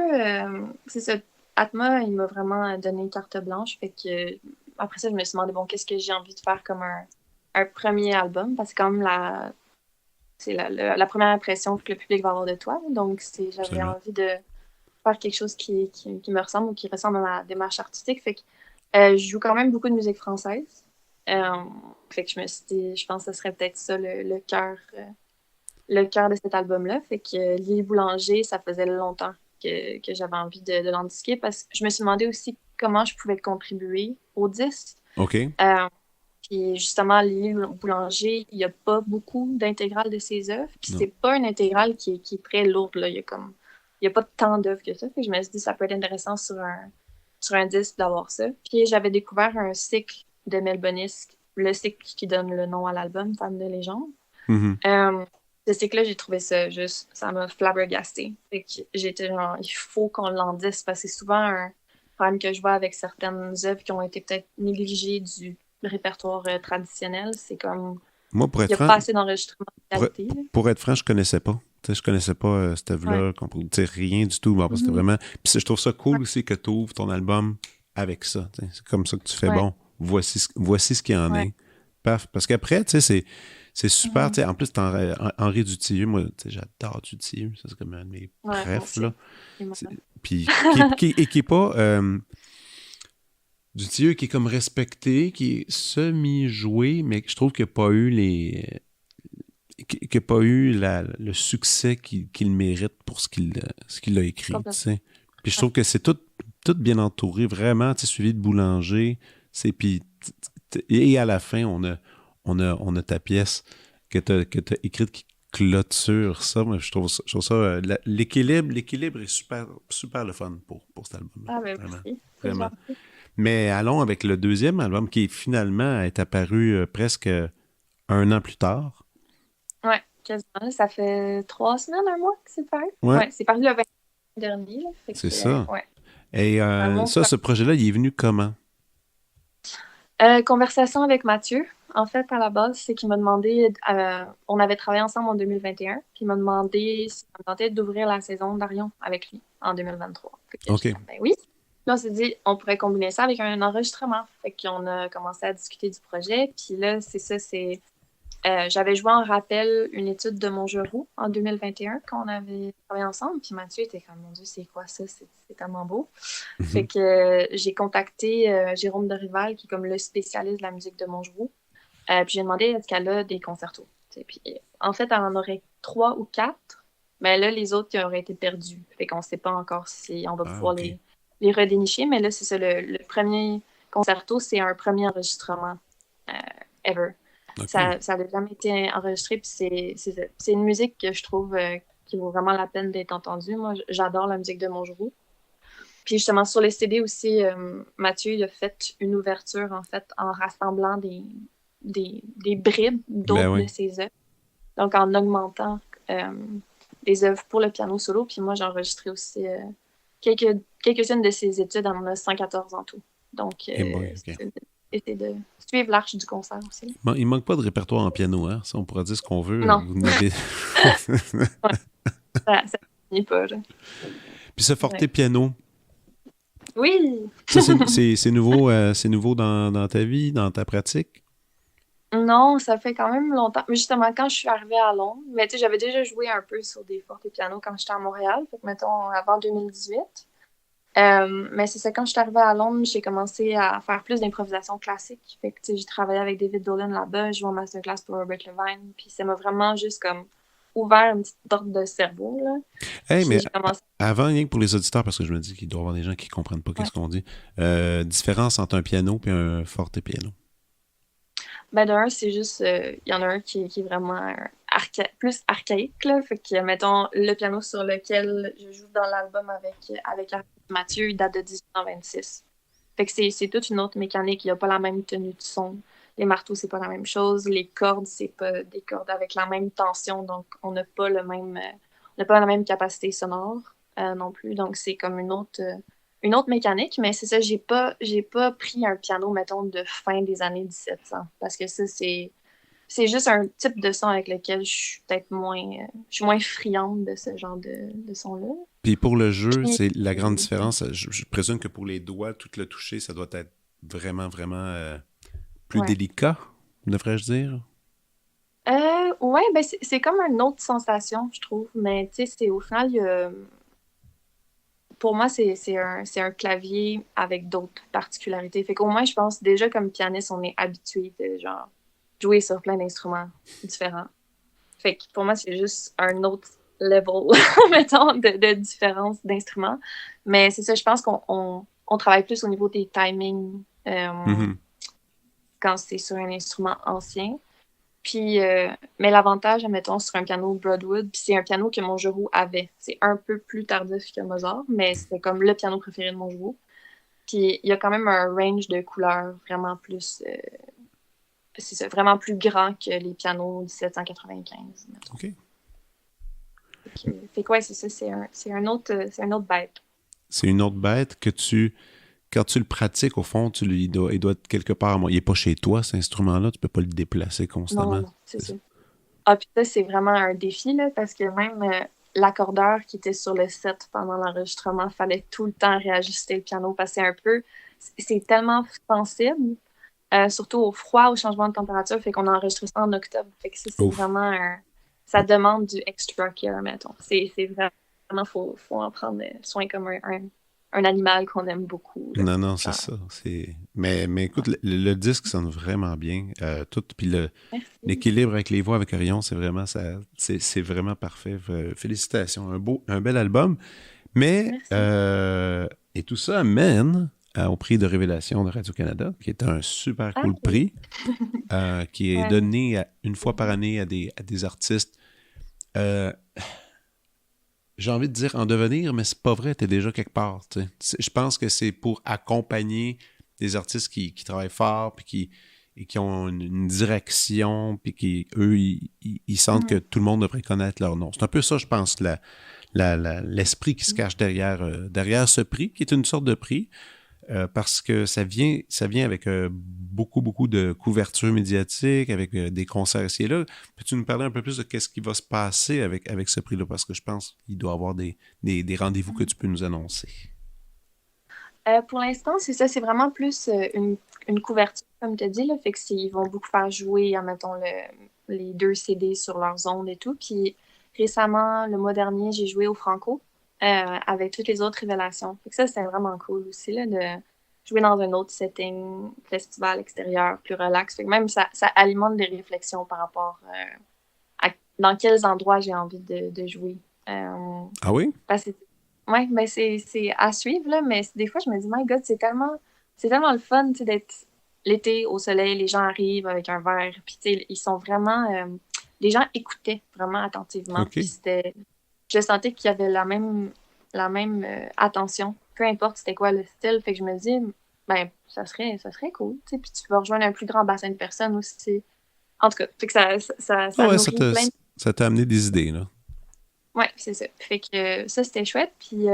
c'est ça. Atma, il m'a vraiment donné une carte blanche. Fait que, après ça, je me suis demandé, bon, qu'est-ce que j'ai envie de faire comme un premier album? Parce que comme c'est la première impression que le public va avoir de toi. Donc, j'avais envie de faire quelque chose qui me ressemble ou qui ressemble à ma démarche artistique. Fait que je joue quand même beaucoup de musique française. Fait que je me suis dit, je pense que ce serait peut-être ça le cœur de cet album-là. Fait que Lily Boulanger, ça faisait longtemps que j'avais envie de l'en disquer parce que je me suis demandé aussi comment je pouvais contribuer au disque. OK. Puis justement, Lily Boulanger, il n'y a pas beaucoup d'intégrales de ses œuvres. Puis c'est pas une intégrale qui est très lourde. Là. Il y a pas tant d'œuvres que ça. Fait que je me suis dit, ça peut être intéressant sur un disque d'avoir ça. Puis j'avais découvert un cycle de Mel Bonis, le cycle qui donne le nom à l'album, Femme de légende. Mm-hmm. Ce cycle-là, j'ai trouvé ça juste, ça m'a flabbergasté. Fait que j'étais genre, il faut qu'on l'endisse parce que c'est souvent un problème que je vois avec certaines œuvres qui ont été peut-être négligées du répertoire traditionnel. C'est comme, moi, pour être il n'y a pas assez d'enregistrement de qualité. Pour être franc, je connaissais pas. Je connaissais pas cette œuvre-là, rien du tout. Bon, c'était vraiment... Puis je trouve ça cool aussi que tu ouvres ton album avec ça. C'est comme ça que tu fais, bon, voici ce qu'il y en est. Paf. Parce qu'après, tu sais, c'est super. En plus, Henri Dutilleux, moi, j'adore Dutilleux. Ça, c'est comme un de mes préfs, là. Puis, qui est pas... Dutilleux qui est comme respecté, qui est semi-joué, mais je trouve qu'il n'a pas eu le succès qu'il mérite pour ce qu'il a écrit. Puis je trouve que c'est tout bien entouré, vraiment, suivi de Boulanger. Et à la fin, on a ta pièce que tu as écrite qui clôture ça. Moi, je trouve ça l'équilibre est super, super le fun pour cet album. Ah, ben merci. Vraiment. Mais allons avec le deuxième album qui finalement est apparu presque un an plus tard. Ouais, quasiment. Ça fait 3 semaines, un mois que c'est paru. Ouais, Ouais, c'est paru le 20 dernier. Là, fait c'est que, ça. ouais. Et Un bon ça, ce projet-là, il est venu comment? Conversation avec Mathieu. En fait, à la base, c'est qu'il m'a demandé, on avait travaillé ensemble en 2021, puis il m'a demandé si ça me tentait d'ouvrir la saison d'Arion avec lui en 2023. Fait que OK. j'ai dit, ben oui. Là, on s'est dit, on pourrait combiner ça avec un enregistrement. Fait qu'on a commencé à discuter du projet, puis là, c'est ça, j'avais joué en rappel une étude de Montgeroux en 2021 quand on avait travaillé ensemble. Puis Mathieu était comme, mon Dieu, c'est quoi ça? C'est tellement beau. Fait que j'ai contacté Jérôme de Rival, qui est comme le spécialiste de la musique de Montgeroux. Puis j'ai demandé est-ce qu'elle a des concertos. T'sais. Puis en fait, elle en aurait 3 ou 4. Mais là, les autres qui auraient été perdus. Fait qu'on ne sait pas encore si on va pouvoir OK. les redénicher. Mais là, c'est ça, le premier concerto, c'est un premier enregistrement ever. OK. Ça n'a jamais été enregistré, puis c'est une musique que je trouve qui vaut vraiment la peine d'être entendue. Moi, j'adore la musique de Montgeroux. Puis justement, sur les CD aussi, Mathieu il a fait une ouverture, en fait, en rassemblant des bribes d'autres Ben oui. de ses œuvres. Donc, en augmentant des œuvres pour le piano solo. Puis moi, j'ai enregistré aussi quelques-unes de ses études. Elle en a 114 en tout. Donc, OK. c'était de suivre l'arche du concert aussi. Il manque pas de répertoire en piano, hein? Ça, on pourra dire ce qu'on veut. Non. Vous n'avez... Ça finit pas, là. Puis ce forté-piano, Oui! ça, c'est nouveau dans ta vie, dans ta pratique? Non, ça fait quand même longtemps. Mais justement, quand je suis arrivée à Londres, mais tu sais, j'avais déjà joué un peu sur des fortes et pianos quand j'étais à Montréal, fait que mettons avant 2018. Mais c'est ça, quand je suis arrivée à Londres, j'ai commencé à faire plus d'improvisation classique. Fait que tu sais, j'ai travaillé avec David Dolan là-bas, j'ai joué en masterclass pour Robert Levine, puis ça m'a vraiment juste comme ouvert une petite porte de cerveau, là. Hey, Puis mais j'ai commencé. avant, rien que pour les auditeurs, parce que je me dis qu'il doit y avoir des gens qui ne comprennent pas qu'est-ce qu'on dit. Différence entre un piano et un forte-piano. Ben, d'un, c'est juste, il y en a un qui est vraiment plus archaïque, là. Fait que, mettons, le piano sur lequel je joue dans l'album avec Mathieu, il date de 1826. Fait que c'est toute une autre mécanique. Il n'y a pas la même tenue de son. Les marteaux, c'est pas la même chose. Les cordes, c'est pas des cordes avec la même tension. Donc, on n'a pas on n'a pas la même capacité sonore non plus. Donc, c'est comme une autre mécanique. Mais c'est ça, j'ai pas pris un piano, mettons, de fin des années 1700. Parce que ça, c'est juste un type de son avec lequel je suis peut-être je suis moins friande de ce genre de son-là. Puis pour le jeu, Puis, c'est la grande différence. Je présume que pour les doigts, tout le toucher, ça doit être vraiment, vraiment plus ouais. délicat, devrais-je dire? Ouais, ben c'est comme une autre sensation, je trouve. Mais tu sais, au final, pour moi, c'est un clavier avec d'autres particularités. Fait qu'au moins, je pense déjà comme pianiste, on est habitué de genre jouer sur plein d'instruments différents. Fait que pour moi, c'est juste un autre level, mettons, de différence d'instruments. Mais c'est ça, je pense qu'on travaille plus au niveau des timings quand c'est sur un instrument ancien. Puis, mais l'avantage, admettons, sur un piano Broadwood, puis c'est un piano que Montgeroux avait. C'est un peu plus tardif que Mozart, mais c'était comme le piano préféré de Montgeroux. Puis, il y a quand même un range de couleurs vraiment plus... c'est ça, vraiment plus grand que les pianos 1795. Mettons. OK. Fait que ouais, c'est ça, c'est un autre bête. C'est une autre bête que quand tu le pratiques, au fond, il doit être quelque part. Il n'est pas chez toi, cet instrument-là. Tu peux pas le déplacer constamment. Non, c'est ça. Ah, puis ça, c'est vraiment un défi, là, parce que même l'accordeur qui était sur le set pendant l'enregistrement, fallait tout le temps réajuster le piano parce que c'est tellement sensible, surtout au froid, au changement de température, fait qu'on a enregistré ça en octobre. Fait que c'est vraiment ça demande du extra care, mettons. C'est vraiment, faut en prendre soin comme un animal qu'on aime beaucoup. Là. Non, c'est ça. Mais écoute, le disque sonne vraiment bien. Puis l'équilibre avec les voix avec Orion, c'est vraiment ça. C'est vraiment parfait. Félicitations. Un bel album. Mais et tout ça mène au prix de Révélation de Radio-Canada, qui est un super cool prix, qui est donné une fois par année à des artistes. J'ai envie de dire en devenir, mais c'est pas vrai, t'es déjà quelque part. T'sais. Je pense que c'est pour accompagner des artistes qui travaillent fort, puis qui ont une direction, puis eux, ils sentent que tout le monde devrait connaître leur nom. C'est un peu ça, je pense, l'esprit qui se cache derrière ce prix, qui est une sorte de prix, parce que ça vient avec beaucoup de couverture médiatique, avec des concerts ici et là. Peux-tu nous parler un peu plus de qu'est-ce qui va se passer avec ce prix-là? Parce que je pense qu'il doit y avoir des rendez-vous que tu peux nous annoncer. Pour l'instant, c'est ça. C'est vraiment plus une couverture, comme tu as dit. Là, fait que ils vont beaucoup faire jouer, admettons, les 2 CD sur leurs ondes et tout. Puis récemment, le mois dernier, j'ai joué au Franco avec toutes les autres révélations. Fait que ça, c'était vraiment cool aussi, là, de jouer dans un autre setting, festival extérieur, plus relax. Fait que même ça alimente des réflexions par rapport à dans quels endroits j'ai envie de jouer. Ah oui? Oui, mais c'est à suivre, là, mais des fois, je me dis, my God, c'est tellement le fun, tu sais, d'être l'été au soleil, les gens arrivent avec un verre, puis tu sais, ils sont vraiment, les gens écoutaient vraiment attentivement, OK. puis je sentais qu'il y avait la même attention, peu importe c'était quoi le style, fait que je me dis, ben, ça serait cool, tu sais, puis tu peux rejoindre un plus grand bassin de personnes aussi. En tout cas, fait que ça Ah ouais, nourrit plein de... ça t'a amené des idées, là. Ouais, c'est ça. Fait que ça, c'était chouette. Puis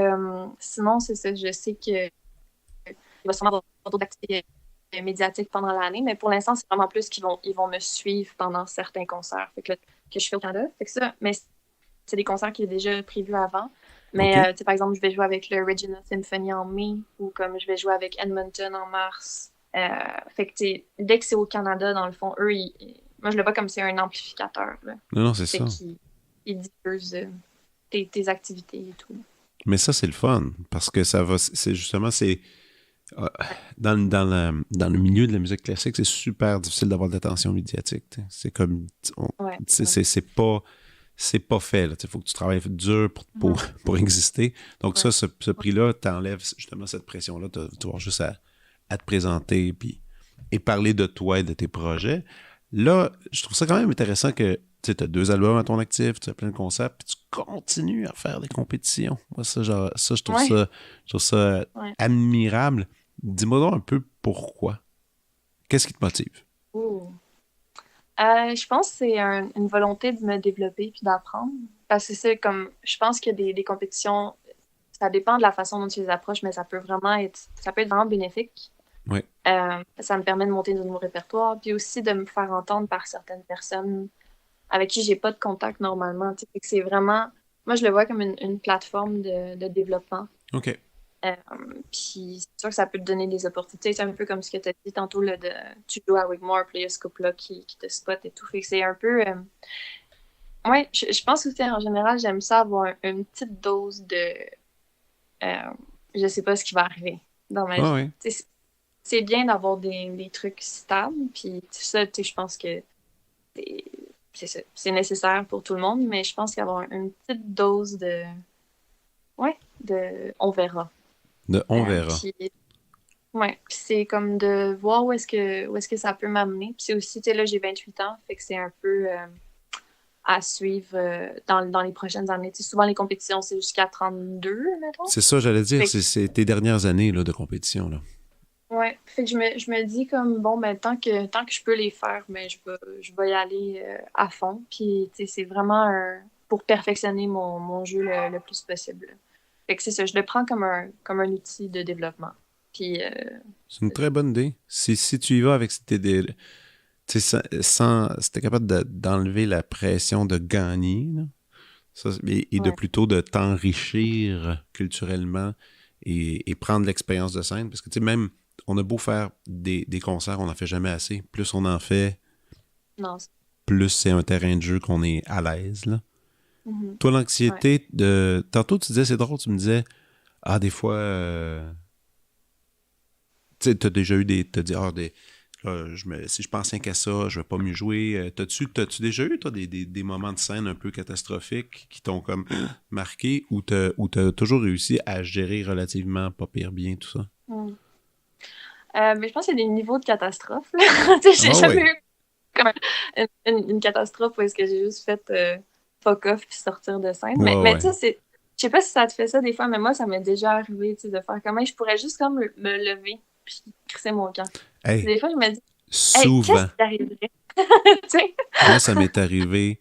sinon, c'est ça. Je sais qu'il va sûrement avoir d'autres activités médiatiques pendant l'année, mais pour l'instant, c'est vraiment plus ils vont me suivre pendant certains concerts que je fais au Canada. Fait que ça, mais c'est des concerts qui sont déjà prévus avant. Mais OK. par exemple, je vais jouer avec le Regina Symphony en mai ou comme je vais jouer avec Edmonton en mars. Fait que dès que c'est au Canada, dans le fond, eux, moi, je le vois comme c'est un amplificateur. Là. Non, c'est Fait ça. qu'ils diffusent tes activités et tout. Mais ça, c'est le fun, parce que ça va, c'est justement, dans le milieu de la musique classique, c'est super difficile d'avoir de l'attention médiatique. T'sais. C'est comme, c'est pas fait. Il faut que tu travailles dur pour exister. Donc ça, ce prix-là t'enlève justement cette pression-là. Tu vas avoir juste à te présenter et parler de toi et de tes projets. Là, je trouve ça quand même intéressant que tu as 2 albums à ton actif, tu as plein de concerts, puis tu continues à faire des compétitions. Moi, je trouve ça admirable. Dis-moi donc un peu pourquoi. Qu'est-ce qui te motive? Je pense que c'est une volonté de me développer puis d'apprendre. Parce que c'est comme, je pense que des compétitions, ça dépend de la façon dont tu les approches, mais ça peut être vraiment bénéfique. Oui. Ça me permet de monter de nouveaux répertoires, puis aussi de me faire entendre par certaines personnes avec qui j'ai pas de contact normalement. C'est vraiment, moi je le vois comme une plateforme de développement. OK. Puis c'est sûr que ça peut te donner des opportunités. C'est un peu comme ce que tu as dit tantôt, là, tu joues à Wigmore, puis il y a ce couple-là qui te spot et tout. Fait que c'est un peu... Ouais, je pense aussi en général, j'aime ça avoir une petite dose de... je sais pas ce qui va arriver dans ma vie. Oui. C'est bien d'avoir des trucs stables, puis ça, je pense que c'est nécessaire pour tout le monde, mais je pense qu'avoir une petite dose de... Ouais, on verra. On verra. Puis c'est comme de voir où est-ce que ça peut m'amener. Puis c'est aussi, tu sais, là, j'ai 28 ans, fait que c'est un peu à suivre dans les prochaines années. Tu sais, souvent, les compétitions, c'est jusqu'à 32, mettons. C'est ça, j'allais dire, c'est tes dernières années là, de compétition, là. Ouais, fait que je me dis comme, bon, ben, tant que je peux les faire, ben, je vais y aller à fond. Puis, tu sais, c'est vraiment pour perfectionner mon jeu le plus possible. Fait que c'est ça, je le prends comme un outil de développement. Puis, c'est une très bonne idée. Si tu y vas avec cette idée, tu sais, si t'es capable d'enlever la pression de gagner, là, ça, et de plutôt de t'enrichir culturellement et prendre l'expérience de scène, parce que tu sais, même, on a beau faire des concerts, on n'en fait jamais assez. Plus on en fait, plus c'est un terrain de jeu qu'on est à l'aise, là. Mm-hmm. Toi, l'anxiété de... Tantôt, tu disais, c'est drôle, tu me disais, des fois, tu sais, t'as déjà eu t'as dit, si je pense rien qu'à ça, je vais pas mieux jouer. T'as-tu déjà eu, toi, des moments de scène un peu catastrophiques qui t'ont comme marqué ou t'as toujours réussi à gérer relativement pas pire bien tout ça? Mais je pense qu'il y a des niveaux de catastrophe. J'ai jamais eu comme une catastrophe où est-ce que j'ai juste fait fuck off puis sortir de scène. Mais tu sais, je sais pas si ça te fait ça des fois, mais moi, ça m'est déjà arrivé de faire comment je pourrais juste comme me lever puis je crissais mon camp. Hey, Des fois, je me dis, hey, qu'est-ce souvent. qui t'arriverait? Tu sais? Moi, ça m'est arrivé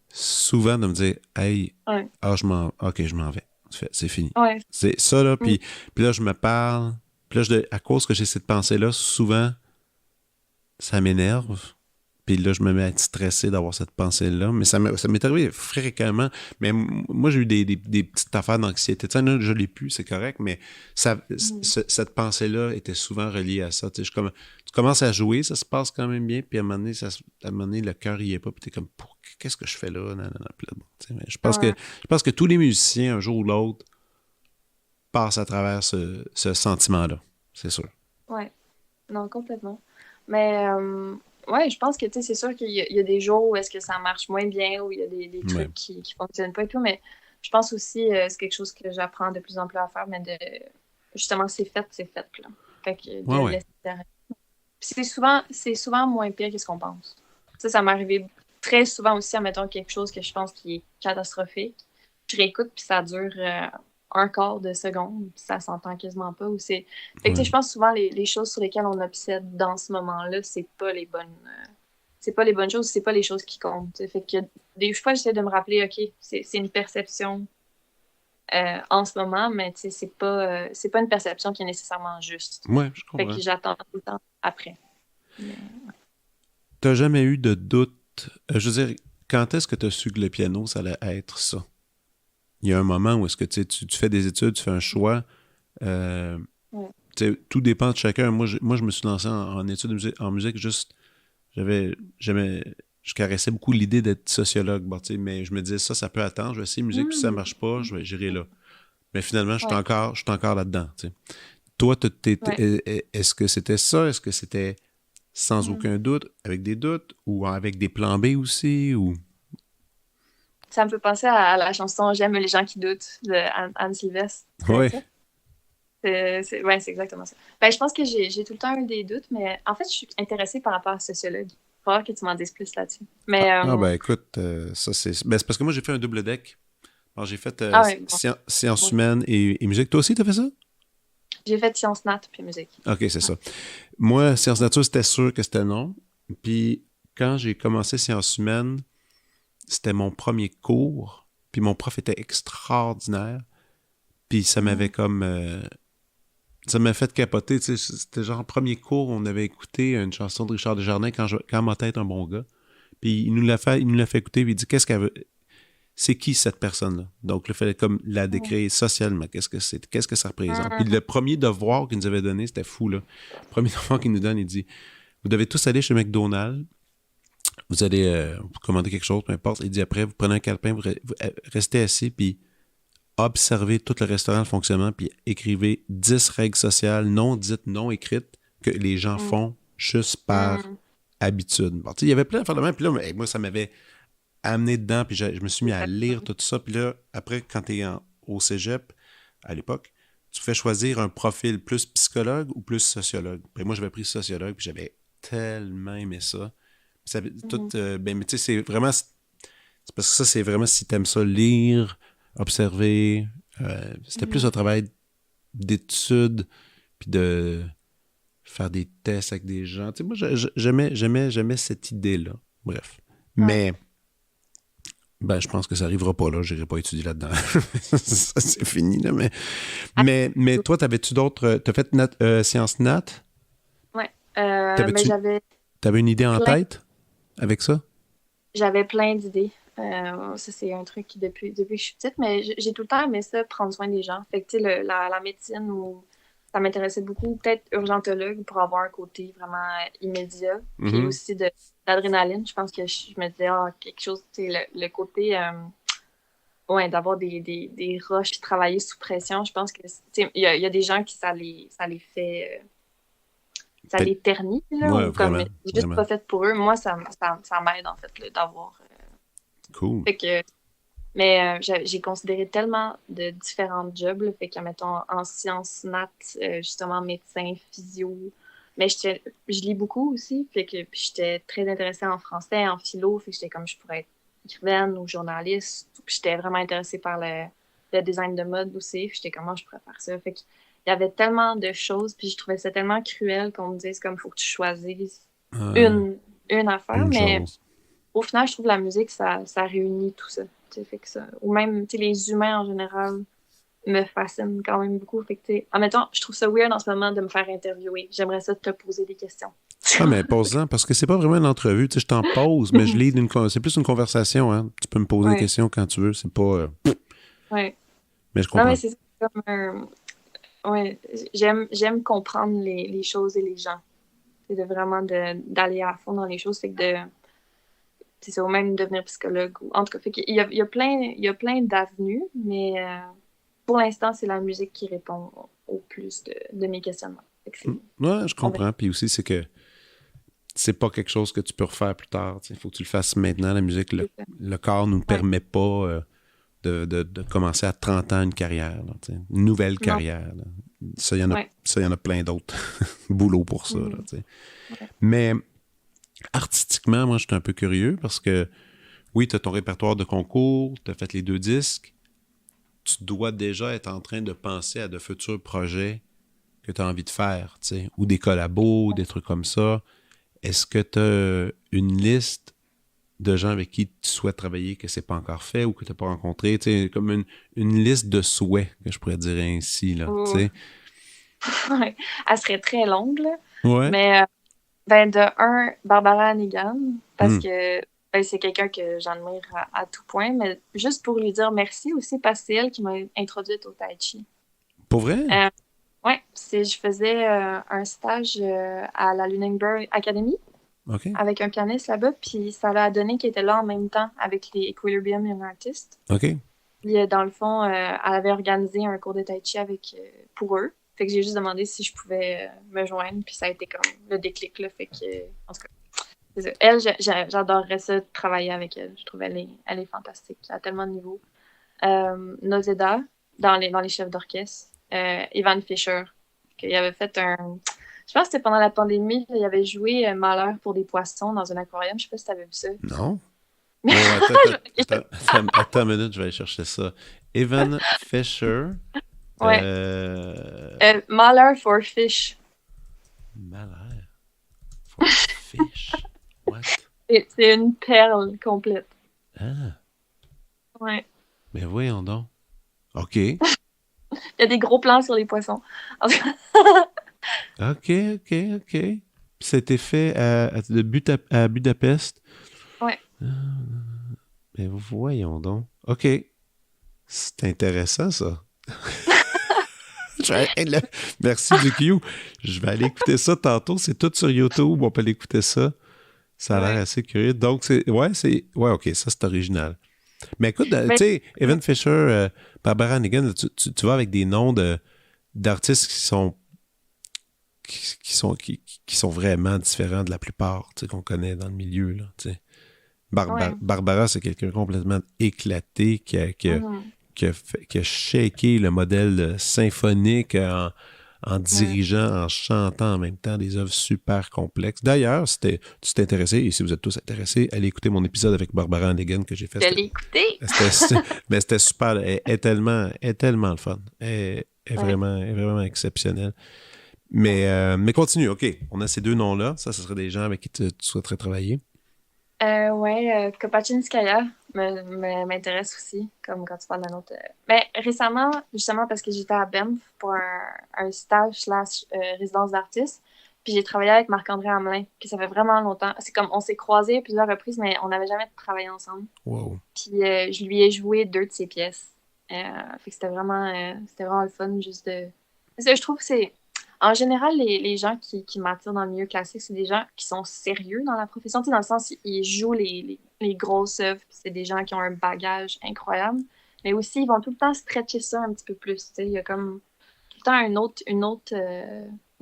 souvent de me dire, hey, Ouais, ok, je m'en vais. C'est fini. ouais. C'est ça, là, Mm. puis là, je me parle, puis là, à cause que j'ai cette pensée-là, souvent, ça m'énerve. Puis là, je me mets à être stressé d'avoir cette pensée-là. Mais ça m'est arrivé fréquemment. Mais moi, j'ai eu des petites affaires d'anxiété. Tu sais, là, je l'ai plus, c'est correct, mais Mm. cette pensée-là était souvent reliée à ça. Tu sais, tu commences à jouer, ça se passe quand même bien, puis à un moment donné, à un moment donné le cœur y est pas, puis t'es comme, qu'est-ce que je fais là? Non, non, non. Puis là, bon, tu sais, mais Ouais, je pense que tous les musiciens, un jour ou l'autre, passent à travers ce sentiment-là. C'est sûr. ouais. Non, complètement. Mais ouais, je pense que tu sais, c'est sûr il y a des jours où est-ce que ça marche moins bien, où il y a des Ouais. trucs qui fonctionnent pas et tout, mais je pense aussi c'est quelque chose que j'apprends de plus en plus à faire, mais de justement c'est fait là. Fait que de Ouais, le ouais. laisser derrière. Puis c'est souvent moins pire que ce qu'on pense. Ça m'est arrivé très souvent aussi, admettons quelque chose que je pense qui est catastrophique. Je réécoute, puis ça dure un quart de seconde, puis ça s'entend quasiment pas. Ou c'est... Fait que, tu sais, Ouais. je pense souvent les choses sur lesquelles on obsède dans ce moment-là, c'est pas les bonnes choses, c'est pas les choses qui comptent. T'sais. Fait que des fois, j'essaie de me rappeler, OK, c'est une perception en ce moment, mais tu sais, c'est pas une perception qui est nécessairement juste. Ouais, je Fait comprends. que j'attends tout le temps après. Mais, T'as jamais eu de doute? Je veux dire, quand est-ce que tu as su que le piano, ça allait être ça? Il y a un moment où est-ce que tu fais des études, tu fais un choix. euh, ouais. tout dépend de chacun. Moi, je me suis lancé en études en musique juste. J'aimais, je caressais beaucoup l'idée d'être sociologue. Bon, mais je me disais, ça peut attendre. Je vais essayer musique, puis si ça Mm. marche pas, j'irai là. Mais finalement, Ouais, je suis encore là-dedans. Tu sais. Toi, ouais. est-ce que c'était ça? Est-ce que c'était sans Mm. aucun doute, avec des doutes, ou avec des plans B aussi, ou... Ça me fait penser à la chanson J'aime les gens qui doutent de Anne Sylvestre. Tu connais Ouais. ça? Ouais, c'est exactement ça. Ben, je pense que j'ai tout le temps eu des doutes, mais en fait, je suis intéressée par rapport à sociologue. Faut voir que tu m'en dises plus là-dessus. Mais, Ben écoute, ça c'est parce que moi j'ai fait un double deck. Alors, j'ai fait ah ouais, bon, sciences moi, humaines et musique. Toi aussi, t'as fait ça? j'ai fait sciences nat puis musique. Ok, c'est Ouais. ça. Moi, sciences nature, c'était sûr que c'était non. Puis quand j'ai commencé sciences humaines, c'était mon premier cours. Puis mon prof était extraordinaire. Puis ça m'avait Mhm. comme... ça m'a fait capoter. Tu sais, c'était genre premier cours, on avait écouté une chanson de Richard Desjardins, quand ma tête un bon gars. Puis il nous l'a fait écouter, puis il dit qu'est-ce qu'elle veut. C'est qui cette personne-là? Donc, il fallait comme la décrire socialement. Qu'est-ce que ça représente? Puis Mhm. le premier devoir qu'il nous avait donné, c'était fou, là. Le premier devoir qu'il nous donne, il dit, vous devez tous aller chez McDonald's, vous allez commander quelque chose, peu importe. Il dit après, vous prenez un calepin, vous restez assis, puis observez tout le restaurant, le fonctionnement, puis écrivez 10 règles sociales non dites, non écrites, que les gens Mhm. font juste par Mhm. habitude. Bon, tu sais, il y avait plein d'affaires de même, puis là, moi, ça m'avait amené dedans, puis je me suis mis à lire tout ça. Puis là, après, quand tu es au cégep, à l'époque, tu fais choisir un profil plus psychologue ou plus sociologue. Puis moi, j'avais pris sociologue, puis j'avais tellement aimé ça. Puis ça tout, Mhm. mais tu sais, c'est vraiment... C'est parce que ça, c'est vraiment si t'aimes ça, lire, observer. C'était plus Mhm. un travail d'étude, puis de faire des tests avec des gens. Tu sais, moi, j'aimais cette idée-là. Bref. Ouais. Mais... Ben, je pense que ça arrivera pas là. Je n'irai pas étudier là-dedans. Ça, c'est fini, là. Ah, Mais toi, t'avais-tu d'autres. T'as fait sciences nat? ouais. Mais T'avais-tu une idée en plein, tête avec ça? j'avais plein d'idées. Ça, c'est un truc qui, depuis que je suis petite, mais j'ai tout le temps aimé ça, prendre soin des gens. Fait que, tu sais, la médecine, ça m'intéressait beaucoup. Peut-être urgentologue pour avoir un côté vraiment immédiat. Puis Mhm. aussi de l'adrénaline. Je pense que je me disais, ah, quelque chose, tu sais, le côté, ouais, d'avoir des rushs puis travailler sous pression. Je pense que, tu sais, il y a des gens qui ça les fait, ça Fait- les ternit, là, Ouais, ou comme, vraiment. c'est juste Vraiment. pas fait pour eux. Moi, ça m'aide, en fait, là, d'avoir. Cool. Fait que mais j'ai considéré tellement de différents jobs. Là, fait que, mettons, en sciences nat, justement, médecin, physio. Mais je lis beaucoup aussi. Fait que puis j'étais très intéressée en français, en philo. Fait que j'étais comme je pourrais être écrivaine ou journaliste. Puis j'étais vraiment intéressée par le design de mode aussi. Puis j'étais comment je pourrais faire ça. Fait que il y avait tellement de choses, puis je trouvais ça tellement cruel qu'on me dise comme faut que tu choisisses Ouais, une affaire, une mais chose. au final, je trouve que la musique, ça réunit tout ça. Tu sais, fait que ça. Ou même, tu sais, les humains en général me fascinent quand même beaucoup. Fait que, tu sais, en même temps, je trouve ça weird en ce moment de me faire interviewer. J'aimerais ça te poser des questions. Ah, mais pose-en, parce que c'est pas vraiment une entrevue. Tu sais, je t'en pose, mais c'est plus une conversation. Hein. Tu peux me poser des Ouais, questions quand tu veux. C'est pas. ouais. Mais je Non, mais comprends. c'est comme un... Ouais, j'aime comprendre les choses et les gens. C'est de vraiment d'aller à fond dans les choses. Fait que c'est ça, ou même devenir psychologue. En tout cas, fait qu'il il y a plein d'avenues, mais pour l'instant, c'est la musique qui répond au plus de mes questionnements. Fait que Ouais, je on verra. comprends. Puis aussi, c'est que c'est pas quelque chose que tu peux refaire plus tard. Il faut que tu le fasses maintenant. La musique, le corps nous Ouais, permet pas de commencer à 30 ans une carrière. Là, une nouvelle non, carrière. Là. ouais. Ça, y en a plein d'autres boulot pour ça. Là, Mhm. Ouais. mais artistiquement, moi, je suis un peu curieux parce que oui, tu as ton répertoire de concours, tu as fait les 2 disques. Tu dois déjà être en train de penser à de futurs projets que tu as envie de faire, tu sais, ou des collabos, des trucs comme ça. Est-ce que tu as une liste de gens avec qui tu souhaites travailler que c'est pas encore fait ou que tu n'as pas rencontré, tu sais, comme une liste de souhaits, que je pourrais dire ainsi, là, tu Ouh. sais. Ouais. Elle serait très longue, là. Ouais. Mais ben, de un, Barbara Hannigan, parce Hmm. que ben, c'est quelqu'un que j'admire à tout point, mais juste pour lui dire merci aussi, parce que c'est elle qui m'a introduite au Tai Chi. Pour vrai? Euh, ouais, je faisais un stage à la Lunenburg Academy OK. avec un pianiste là-bas, puis ça l'a donné qu'il était là en même temps avec les Equilibrium Young Artists. OK. Puis dans le fond, elle avait organisé un cours de Tai Chi pour eux. Fait que j'ai juste demandé si je pouvais me joindre, puis ça a été comme le déclic, là. Fait que, en tout cas, c'est ça. Elle, j'adorerais ça, travailler avec elle. Je trouve elle est fantastique. Elle a tellement de niveaux. Nozeda, dans les chefs d'orchestre. Evan Fischer, qu'il avait fait un... Je pense que c'était pendant la pandémie, il avait joué Malheur pour des poissons dans un aquarium. Je sais pas si tu avais vu ça. Non? Oh, attends une minute, je vais aller chercher ça. Evan Fisher. Ouais. Euh... Malheur for Fish. Malheur. For fish. What? C'est une perle complète. Ah, Ouais. mais voyons donc. OK. Il y a des gros plans sur les poissons. En tout cas, OK. Puis c'était fait à Budapest. ouais. Mais voyons donc. OK. C'est intéressant, ça. Merci du Q. Je vais aller écouter ça tantôt. C'est tout sur YouTube. On peut aller écouter ça. Ça a l'air Ouais. assez curieux. Donc, ouais, OK, ça, c'est original. Mais écoute, tu Mais, sais, Evan Fisher, Barbara Hannigan, tu vas avec des noms d'artistes qui sont vraiment différents de la plupart, tu sais, qu'on connaît dans le milieu, là, tu sais. ouais. Barbara, c'est quelqu'un complètement éclaté Mhm. qui a shaké le modèle symphonique en Ouais. dirigeant, en chantant en même temps des œuvres super complexes. D'ailleurs, si tu t'es intéressé, et si vous êtes tous intéressés, allez écouter mon épisode avec Barbara Hannigan que j'ai fait. Je l'ai écouté. Mais c'était super. Elle est tellement le fun. Ouais. Elle est vraiment exceptionnelle. Mais continue, OK. On a ces 2 noms-là. Ça, ce serait des gens avec qui tu souhaiterais travailler. Ouais, Kopachinskaya m'intéresse aussi, comme quand tu parles d'un autre. Mais récemment, justement, parce que j'étais à Banff pour un stage / résidence d'artiste, puis j'ai travaillé avec Marc-André Hamelin, que ça fait vraiment longtemps. C'est comme, on s'est croisés à plusieurs reprises, mais on n'avait jamais travaillé ensemble. Wow. Puis je lui ai joué 2 de ses pièces. Fait que c'était vraiment le fun, juste de... Parce que je trouve que c'est... En général, les gens qui m'attirent dans le milieu classique, c'est des gens qui sont sérieux dans la profession, tu sais, dans le sens ils jouent les grosses œuvres, puis c'est des gens qui ont un bagage incroyable, mais aussi ils vont tout le temps stretcher ça un petit peu plus, tu sais, il y a comme tout le temps une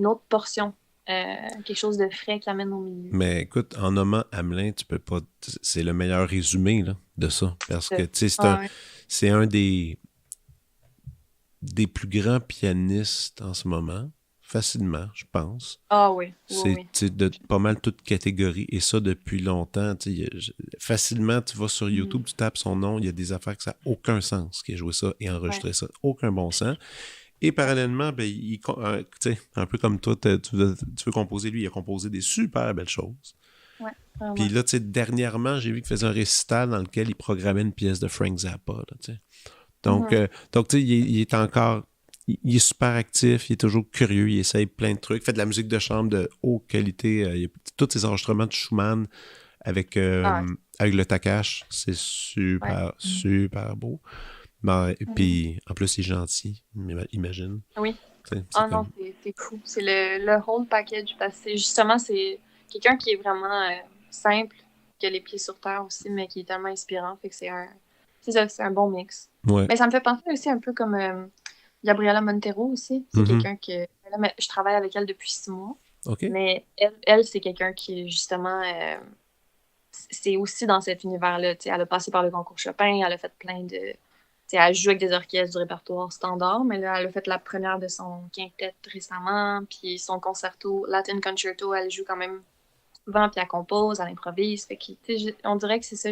autre portion, quelque chose de frais qui amène au milieu. Mais écoute, en nommant Hamelin, tu peux pas. C'est le meilleur résumé là, de ça. Parce que, tu sais, Ouais. c'est un des plus grands pianistes en ce moment. Facilement, je pense. Ah oui, oui, C'est oui. tu sais, de pas mal toute catégorie. Et ça depuis longtemps. Tu sais, facilement, tu vas sur YouTube, Mhm. tu tapes son nom, il y a des affaires que ça n'a aucun sens qui a joué ça et Ouais. enregistré ça. Aucun bon sens. Et parallèlement, ben, tu sais, un peu comme toi, tu veux composer, lui, il a composé des super belles choses. Ouais, vraiment. Puis là, tu sais, dernièrement, j'ai vu qu'il faisait un récital dans lequel il programmait une pièce de Frank Zappa, là, tu sais. Donc, tu sais, il est encore... Il est super actif, il est toujours curieux, il essaye plein de trucs, il fait de la musique de chambre de haute qualité. Il a tous ses enregistrements de Schumann avec, avec le Takash, c'est super beau. Ben, et puis, en plus, il est gentil, imagine. Oui. C'est non, c'est fou. C'est le whole package, parce que justement, c'est quelqu'un qui est vraiment simple, qui a les pieds sur terre aussi, mais qui est tellement inspirant. Fait que c'est un bon mix. Ouais. Mais ça me fait penser aussi un peu comme Gabriela Montero aussi. C'est quelqu'un que... je travaille avec elle depuis 6 mois. Okay. Mais elle c'est quelqu'un qui, justement... c'est aussi dans cet univers-là. Elle a passé par le concours Chopin, elle a fait plein de... elle joue avec des orchestres du répertoire standard, mais là, elle a fait la première de son quintet récemment, puis son concerto Latin Concerto, elle joue quand même souvent, puis elle compose, elle improvise. Fait que, on dirait que c'est ça,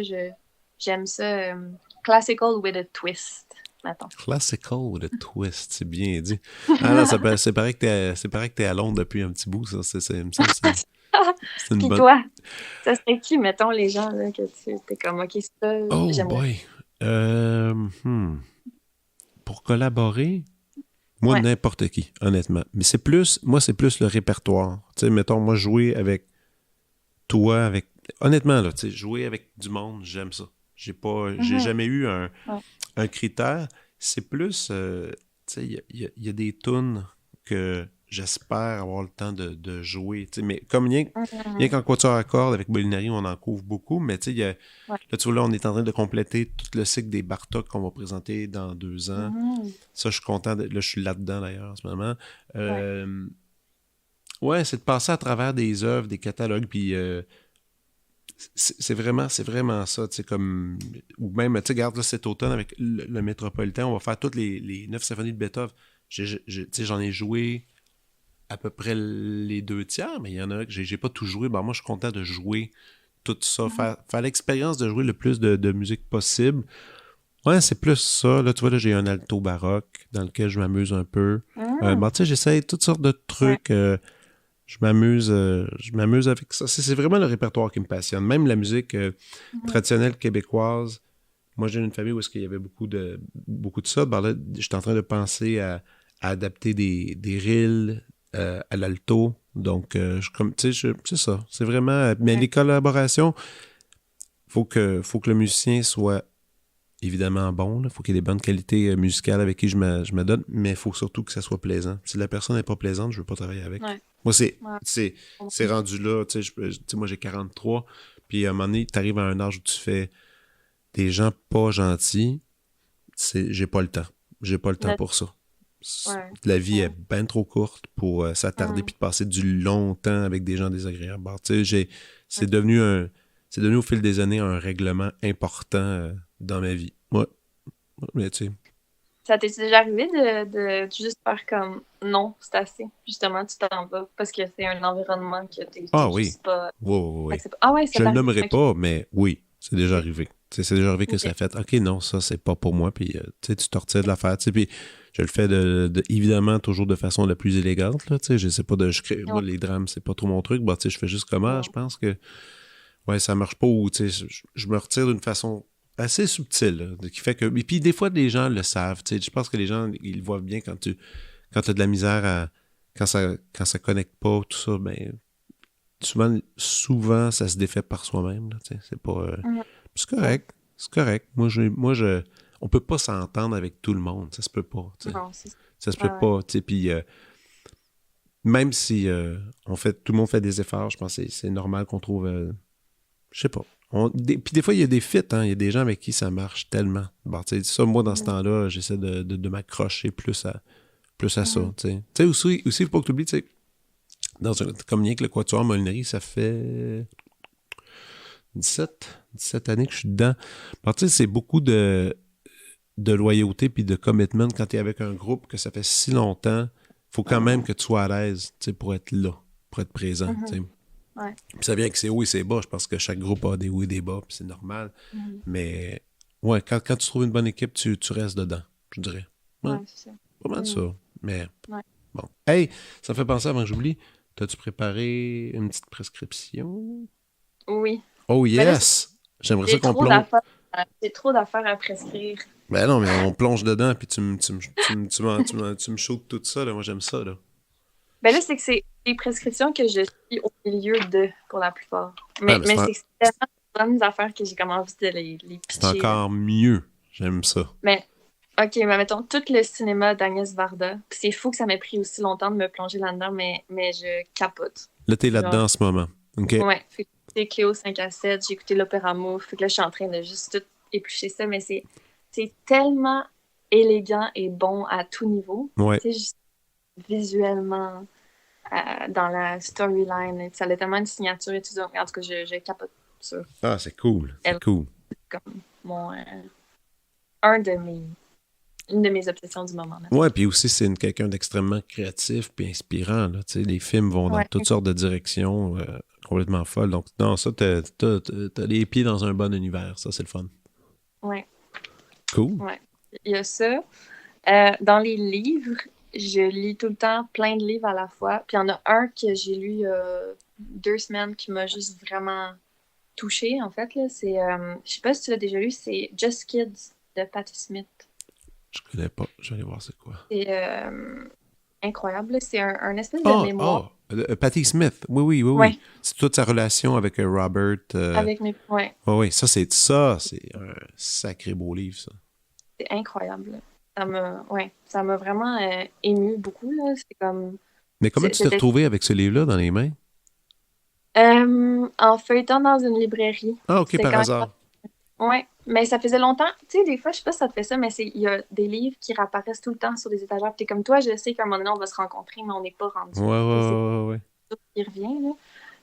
j'aime ça. Classical with a twist, mettons. Classical with a twist, c'est bien dit. Ah non, c'est pareil que t'es à Londres depuis un petit bout, ça. C'est une puis bonne... toi, ça serait qui, mettons, les gens là, que t'es comme, OK, ça, oh j'aimerais. boy! Pour collaborer, moi, n'importe qui, honnêtement. Mais c'est plus le répertoire. Tu sais, mettons, moi, jouer avec toi, honnêtement, là, tu sais, jouer avec du monde, j'aime ça. J'ai jamais eu un critère. C'est plus, tu sais, il y a des tunes que j'espère avoir le temps de jouer. Tu sais, mais comme rien qu'en quatuor à cordes, avec Molinari, on en couvre beaucoup, mais tu sais, là, tu vois, là, on est en train de compléter tout le cycle des Bartók qu'on va présenter dans 2 ans. Ça, je suis content. Là, je suis là-dedans, d'ailleurs, en ce moment. Ouais, c'est de passer à travers des œuvres, des catalogues, puis c'est vraiment ça, tu sais, comme... Ou même, tu sais, regarde, là, cet automne, avec le Métropolitain, on va faire toutes les 9 symphonies de Beethoven. Tu sais, j'en ai joué à peu près les 2 tiers, mais il y en a que j'ai pas tout joué. Ben, moi, je suis content de jouer tout ça, faire l'expérience de jouer le plus de musique possible. Ouais, c'est plus ça. Là, tu vois, là, j'ai un alto baroque dans lequel je m'amuse un peu. Ben, tu sais, j'essaye toutes sortes de trucs. Je m'amuse avec ça. C'est vraiment le répertoire qui me passionne. Même la musique traditionnelle québécoise. Moi, j'ai une famille où il y avait beaucoup de ça. Ben là, j'étais en train de penser à adapter des rilles à l'alto. Donc, c'est ça. C'est vraiment... Mais les collaborations, faut que le musicien soit évidemment bon. Il faut qu'il y ait des bonnes qualités musicales avec qui je me donne, mais il faut surtout que ça soit plaisant. Si la personne n'est pas plaisante, je ne veux pas travailler avec. Moi, c'est rendu là. Tu sais, moi, j'ai 43. Puis à un moment donné, tu arrives à un âge où tu fais des gens pas gentils. J'ai pas le temps. J'ai pas le temps pour ça. La vie est bien trop courte pour s'attarder puis de passer du long temps avec des gens désagréables. Bon, tu sais, c'est devenu au fil des années un règlement important dans ma vie. Ouais. Mais tu sais. Ça t'est déjà arrivé de juste faire comme non, c'est assez. Justement, tu t'en vas parce que c'est un environnement que t'es juste pas. Oui. Ah ouais, je le nommerai pas, mais oui, c'est déjà arrivé. C'est déjà arrivé que ça a fait OK, non, ça, c'est pas pour moi. Puis tu te retires de l'affaire. Puis je le fais évidemment toujours de façon la plus élégante. Là, je sais pas moi, les drames, c'est pas trop mon truc. Bah, je fais juste comment, je pense que ouais, ça marche pas. Ou je me retire d'une façon assez subtile, là, qui fait que... Et puis des fois, les gens le savent. Je pense que les gens, ils le voient bien quand tu as de la misère quand ça connecte pas, tout ça, ben souvent ça se défait par soi-même. Là, c'est pas... c'est correct. C'est correct. Moi, on peut pas s'entendre avec tout le monde. Ça se peut pas. Non, ça se peut pas. Puis même si tout le monde fait des efforts, je pense que c'est normal qu'on trouve... je sais pas. Puis des fois, il y a des fits, hein. Il y a des gens avec qui ça marche tellement. Bon, ça, moi, dans ce temps-là, j'essaie de m'accrocher plus à ça. Tu sais, aussi, il faut pas que tu oublies, comme rien que le Quatuor Molinari, ça fait 17 années que je suis dedans. Bon, tu sais, c'est beaucoup de loyauté puis de commitment quand tu es avec un groupe que ça fait si longtemps. Faut quand même que tu sois à l'aise, pour être là, pour être présent, tu sais. Ouais. Puis ça vient avec ses hauts et ses bas. Je pense que chaque groupe a des hauts et des bas, puis c'est normal. Mais ouais, quand tu trouves une bonne équipe, tu restes dedans, je dirais. Ouais, c'est ça. Pas mal ça. Mais Ouais. bon. Hey, ça me fait penser avant que j'oublie. T'as-tu préparé une petite prescription? Oui. Oh Mais là, yes! J'aimerais ça j'ai qu'on trop plonge. d'affaires. J'ai trop d'affaires à prescrire. Ben non, mais on plonge dedans, puis tu me shootes tout ça, là. Moi, j'aime ça, là. Ben là, c'est que c'est des prescriptions que je suis au milieu de, pour la plupart. Ah, Mais, mais mais c'est que c'est tellement de bonnes affaires que j'ai comme envie de les c'est pitcher. Là. encore mieux. J'aime ça. Mais, OK, mais mettons, tout le cinéma d'Agnès Varda. Puis c'est fou que ça m'ait pris aussi longtemps de me plonger là-dedans, mais je capote. Là, t'es Genre, là-dedans en ce moment. OK. ouais. Fait que j'ai écouté Cléo 5 à 7, j'ai écouté l'Opéra Mousse. Fait que là, je suis en train de juste tout éplucher ça, mais c'est tellement élégant et bon à tout niveau. Ouais. Tu sais, juste visuellement, dans la storyline. Ça a tellement une signature et tout ça. En tout cas, je capote sur Ah, c'est cool. C'est elle. cool. Comme mon, une de mes obsessions du moment. Là. Ouais, puis aussi, c'est quelqu'un d'extrêmement créatif puis inspirant, là. Tu sais, les films vont dans Ouais. toutes sortes de directions complètement folles. Donc, non, ça, t'as les pieds dans un bon univers. Ça, c'est le fun. Ouais. Cool. Ouais. Il y a ça. Dans les livres, je lis tout le temps plein de livres à la fois. Puis il y en a un que j'ai lu il y a 2 semaines qui m'a juste vraiment touchée, en fait. Là. C'est, je sais pas si tu l'as déjà lu, c'est Just Kids de Patti Smith. Je connais pas. Je vais aller voir c'est quoi. C'est incroyable. Là. C'est un espèce de mémoire. Patti Smith. Oui, oui, oui, oui. Ouais. C'est toute sa relation avec Robert. Avec mes... Ouais, Oui, oui. Ça, c'est un sacré beau livre, ça. c'est incroyable. Là. Ça m'a vraiment ému beaucoup. Là. C'est comme... Mais comment tu t'es retrouvé avec ce livre-là dans les mains? En feuilletant dans une librairie. Ah, OK, C'était par quand hasard. Ouais, mais ça faisait longtemps. Tu sais, des fois, je sais pas si ça te fait ça, mais il y a des livres qui réapparaissent tout le temps sur des étagères. Puis t'es comme toi, je sais qu'à un moment donné, on va se rencontrer, mais on n'est pas rendu. Ouais, ouais. C'est tout qui revient, là.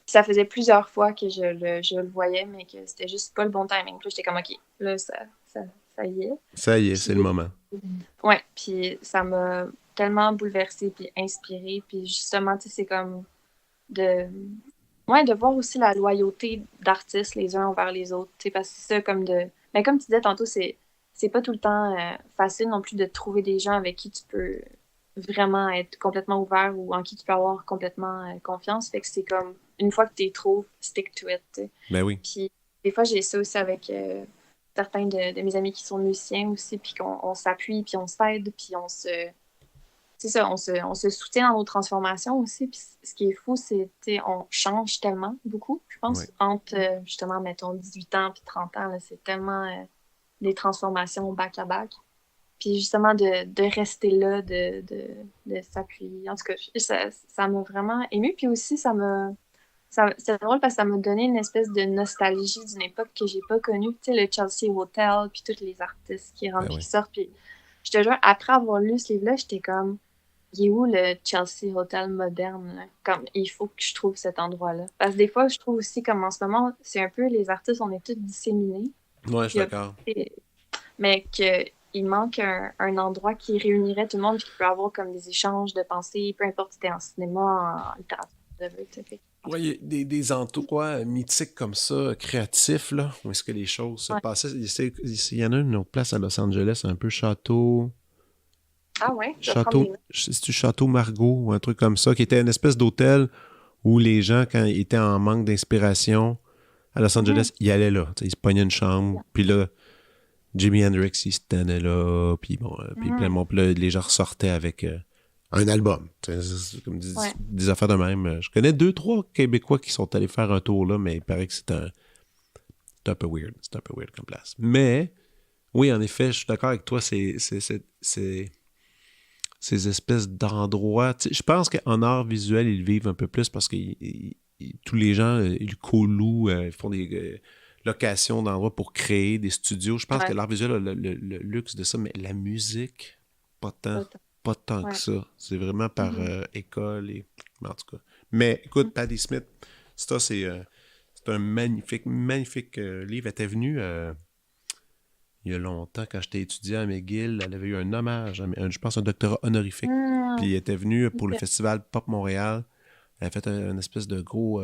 Puis ça faisait plusieurs fois que je le voyais, mais que c'était juste pas le bon timing. Puis là, j'étais comme, OK, là, ça y est. Ça y est, c'est le moment. Ouais, puis ça m'a tellement bouleversée puis inspirée. Puis justement, tu sais, c'est comme de... Ouais, de voir aussi la loyauté d'artistes les uns envers les autres. Tu sais, parce que c'est ça, comme de... Mais comme tu disais tantôt, c'est pas tout le temps facile non plus de trouver des gens avec qui tu peux vraiment être complètement ouvert ou en qui tu peux avoir complètement confiance. Fait que c'est comme, une fois que tu les trouves, stick to it, tu sais. Ben oui. Puis des fois, j'ai ça aussi avec certains de mes amis qui sont musiciens aussi, puis qu'on s'appuie, puis on s'aide, puis on se... C'est ça, on se soutient dans nos transformations aussi. Puis ce qui est fou, c'est on change tellement beaucoup, je pense, Ouais. entre justement, mettons, 18 ans puis 30 ans. Là, c'est tellement des transformations back-à-back. Puis justement, de rester là, de s'appuyer. En tout cas, ça m'a vraiment émue. Puis aussi, c'est drôle parce que ça m'a donné une espèce de nostalgie d'une époque que j'ai pas connue. Tu sais, le Chelsea Hotel, puis tous les artistes qui rentrent, Ben oui. qui sortent. Puis je te jure, après avoir lu ce livre-là, j'étais comme, il est où le Chelsea Hotel moderne? Là? Comme, il faut que je trouve cet endroit-là. Parce que des fois, je trouve aussi, comme en ce moment, c'est un peu, les artistes, on est tous disséminés. Ouais, je suis d'accord. Mais qu'il manque un endroit qui réunirait tout le monde, puis qui peut avoir comme des échanges de pensées, peu importe si c'était en cinéma, en littérature. Ouais, il y a des endroits mythiques comme ça, créatifs, là, où est-ce que les choses se passaient. Il y en a une autre place à Los Angeles, un peu château... Ah ouais? C'est-tu Château Margaux ou un truc comme ça, qui était une espèce d'hôtel où les gens, quand ils étaient en manque d'inspiration à Los Angeles, ils allaient là. Ils se pognaient une chambre, puis là, Jimi Hendrix, il se tenait là, puis bon, puis plein de monde, puis là, les gens ressortaient avec un album. C'est comme des affaires de même. Je connais 2-3 Québécois qui sont allés faire un tour là, mais il paraît que c'est un peu weird. C'est un peu weird comme place. Mais, oui, en effet, je suis d'accord avec toi, c'est ces espèces d'endroits. Je pense qu'en art visuel, ils le vivent un peu plus parce que tous les gens, ils co-louent, ils font des locations d'endroits pour créer des studios. Je pense que l'art visuel a le luxe de ça, mais la musique, pas tant que ça. C'est vraiment par école. En tout cas. Mais écoute, Patti Smith, ça, c'est un magnifique livre. Elle était venue... il y a longtemps, quand j'étais étudiant à McGill, elle avait eu un hommage, je pense un doctorat honorifique. Puis elle était venue pour le festival Pop Montréal. Elle a fait un espèce de gros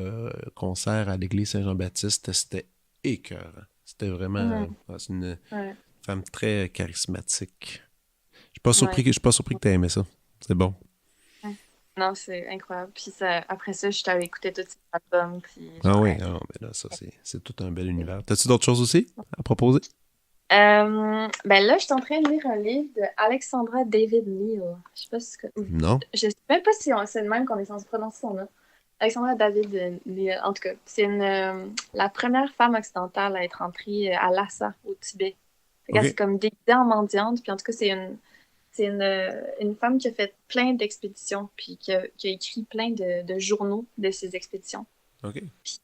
concert à l'église Saint-Jean-Baptiste. C'était écœurant. C'était vraiment... C'est une femme très charismatique. Je suis pas surpris que tu aies aimé ça. C'est bon. Ouais. Non, c'est incroyable. Puis après ça, je suis allée écouter tous ces albums. Puis Ah oui, ah, ben là, ça, c'est tout un bel univers. T'as-tu d'autres choses aussi à proposer? Ben là, je suis en train de lire un livre de Alexandra David Neal. Je sais pas si Non? je sais même pas si c'est le même qu'on est censé prononcer son nom. Alexandra David Neal. En tout cas, c'est la première femme occidentale à être entrée à Lhasa, au Tibet. Fait qu'elle OK. s'est comme déguisée en mendiante. Puis en tout cas, c'est une femme qui a fait plein d'expéditions. Puis qui a écrit plein de journaux de ses expéditions. OK. Puis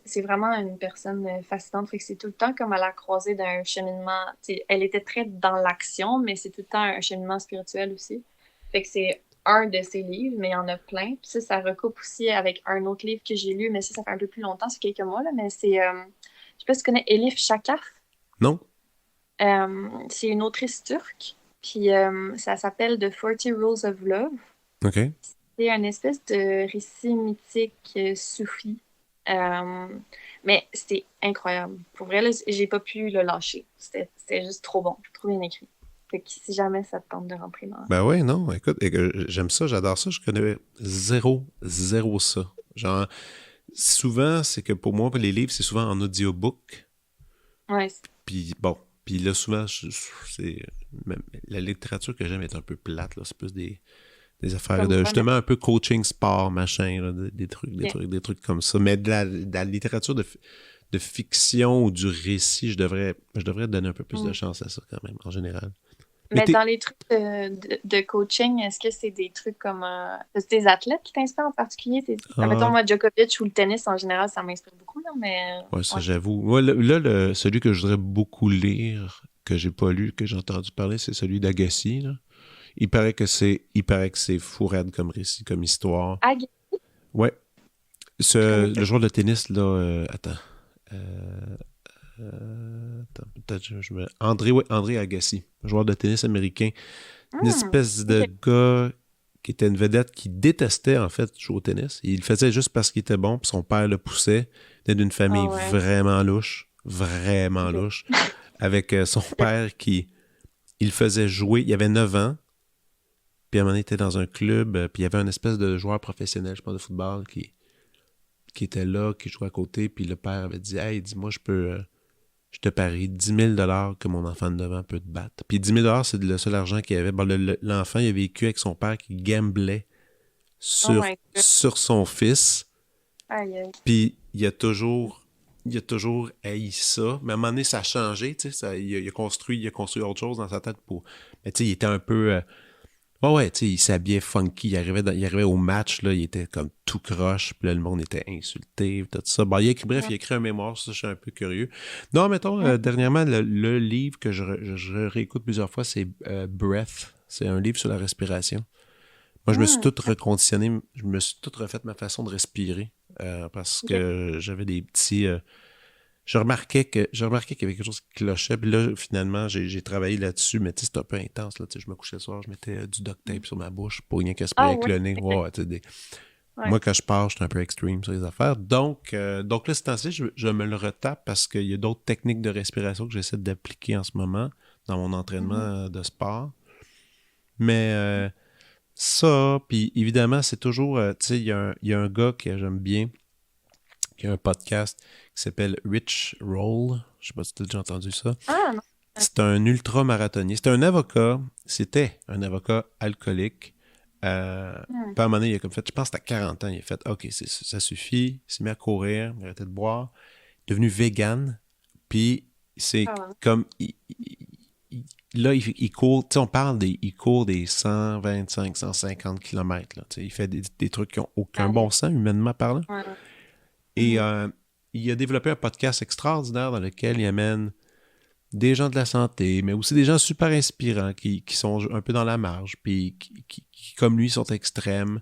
c'est vraiment une personne fascinante. Fait que c'est tout le temps comme à la croisée d'un cheminement. T'sais, elle était très dans l'action, mais c'est tout le temps un cheminement spirituel aussi. Fait que c'est un de ses livres, mais il y en a plein. Puis ça recoupe aussi avec un autre livre que j'ai lu, mais ça fait un peu plus longtemps, c'est quelques mois, là, mais c'est... je sais pas si tu connais Elif Shafak. Non? C'est une autrice turque. Puis ça s'appelle The 40 Rules of Love. OK. C'est une espèce de récit mythique soufi. Mais c'était incroyable. Pour vrai, là, j'ai pas pu le lâcher. C'était juste trop bon, trop bien écrit. Fait que si jamais ça te tente de rentrer dans... Ben oui, non, écoute, j'aime ça, j'adore ça, je connais zéro ça. Genre, souvent, c'est que pour moi, les livres, c'est souvent en audiobook. Ouais, Puis bon, puis là, souvent, même la littérature que j'aime est un peu plate, là. C'est plus des affaires comme de, quoi, justement, un peu coaching sport, machin, là, des Ok. trucs comme ça. Mais de la littérature de fiction ou du récit, je devrais donner un peu plus de chance à ça quand même, en général. Mais Mais dans les trucs de coaching, est-ce que c'est des trucs comme... c'est des athlètes qui t'inspirent en particulier? Mettons, moi, Djokovic ou le tennis, en général, ça m'inspire beaucoup, là, mais... Ouais, ça, ouais. j'avoue. Moi, là, celui que je voudrais beaucoup lire, que j'ai pas lu, que j'ai entendu parler, c'est celui d'Agassi, là. Il paraît que c'est fou raide comme récit, comme histoire. Ah, Ouais. je connais pas. Le joueur de tennis, là, peut-être André Agassi, joueur de tennis américain. Une espèce de Ok. gars qui était une vedette qui détestait, en fait, jouer au tennis. Il le faisait juste parce qu'il était bon, puis son père le poussait. Il était d'une famille Ah ouais. vraiment Ok. louche, avec son père qui, il le faisait jouer. Il avait 9 ans, puis à un moment donné, il était dans un club, puis il y avait un espèce de joueur professionnel, je pense, de football, qui était là, qui jouait à côté, puis le père avait dit « Hey, dis-moi, je te parie 10 000 $ que mon enfant de 9 ans peut te battre. » Puis 10 000 $, c'est le seul argent qu'il avait. Bon, l'enfant, il a vécu avec son père qui gamblait Oh my God. sur son fils, Aïe, aïe. puis il a toujours haï ça. Mais à un moment donné, ça a changé, tu sais, il a construit autre chose dans sa tête pour... Mais tu sais, il était un peu... ouais, tu sais, il s'habillait funky. Il arrivait au match, là, il était comme tout croche, puis là, le monde était insulté, tout ça. Bon, bref, il a écrit un mémoire, ça, je suis un peu curieux. Non, mettons, dernièrement, le livre que je réécoute plusieurs fois, c'est Breath. C'est un livre sur la respiration. Moi, je me suis tout reconditionné, je me suis tout refait ma façon de respirer, parce que j'avais des petits... je remarquais qu'il y avait quelque chose qui clochait. Puis là, finalement, j'ai travaillé là-dessus, mais tu sais, c'était un peu intense. Là, tu sais, je me couchais le soir, je mettais du duct tape sur ma bouche pour rien que Ah respirer avec ouais. le nez. Ouais, tu sais, moi, quand je pars, je suis un peu extreme sur les affaires. Donc là, ce temps-ci, je me le retape parce qu'il y a d'autres techniques de respiration que j'essaie d'appliquer en ce moment dans mon entraînement de sport. Mais ça, puis évidemment, c'est toujours... tu sais, il y a un gars que j'aime bien, qui a un podcast qui s'appelle Rich Roll. Je sais pas si tu as déjà entendu ça. Ah non. C'est un ultra-marathonien. C'était un avocat alcoolique. Puis à un moment donné, il a comme fait, je pense que c'était à 40 ans, il a fait, OK, ça suffit. Il s'est mis à courir, il a arrêté de boire. Il est devenu vegan. Puis c'est Ah ouais. comme... là, il court, tu sais, on parle il court des 125, 150 km. Là, tu sais, il fait des trucs qui n'ont aucun bon sens, humainement parlant. Ouais. Et il a développé un podcast extraordinaire dans lequel il amène des gens de la santé, mais aussi des gens super inspirants qui sont un peu dans la marge, puis qui comme lui, sont extrêmes.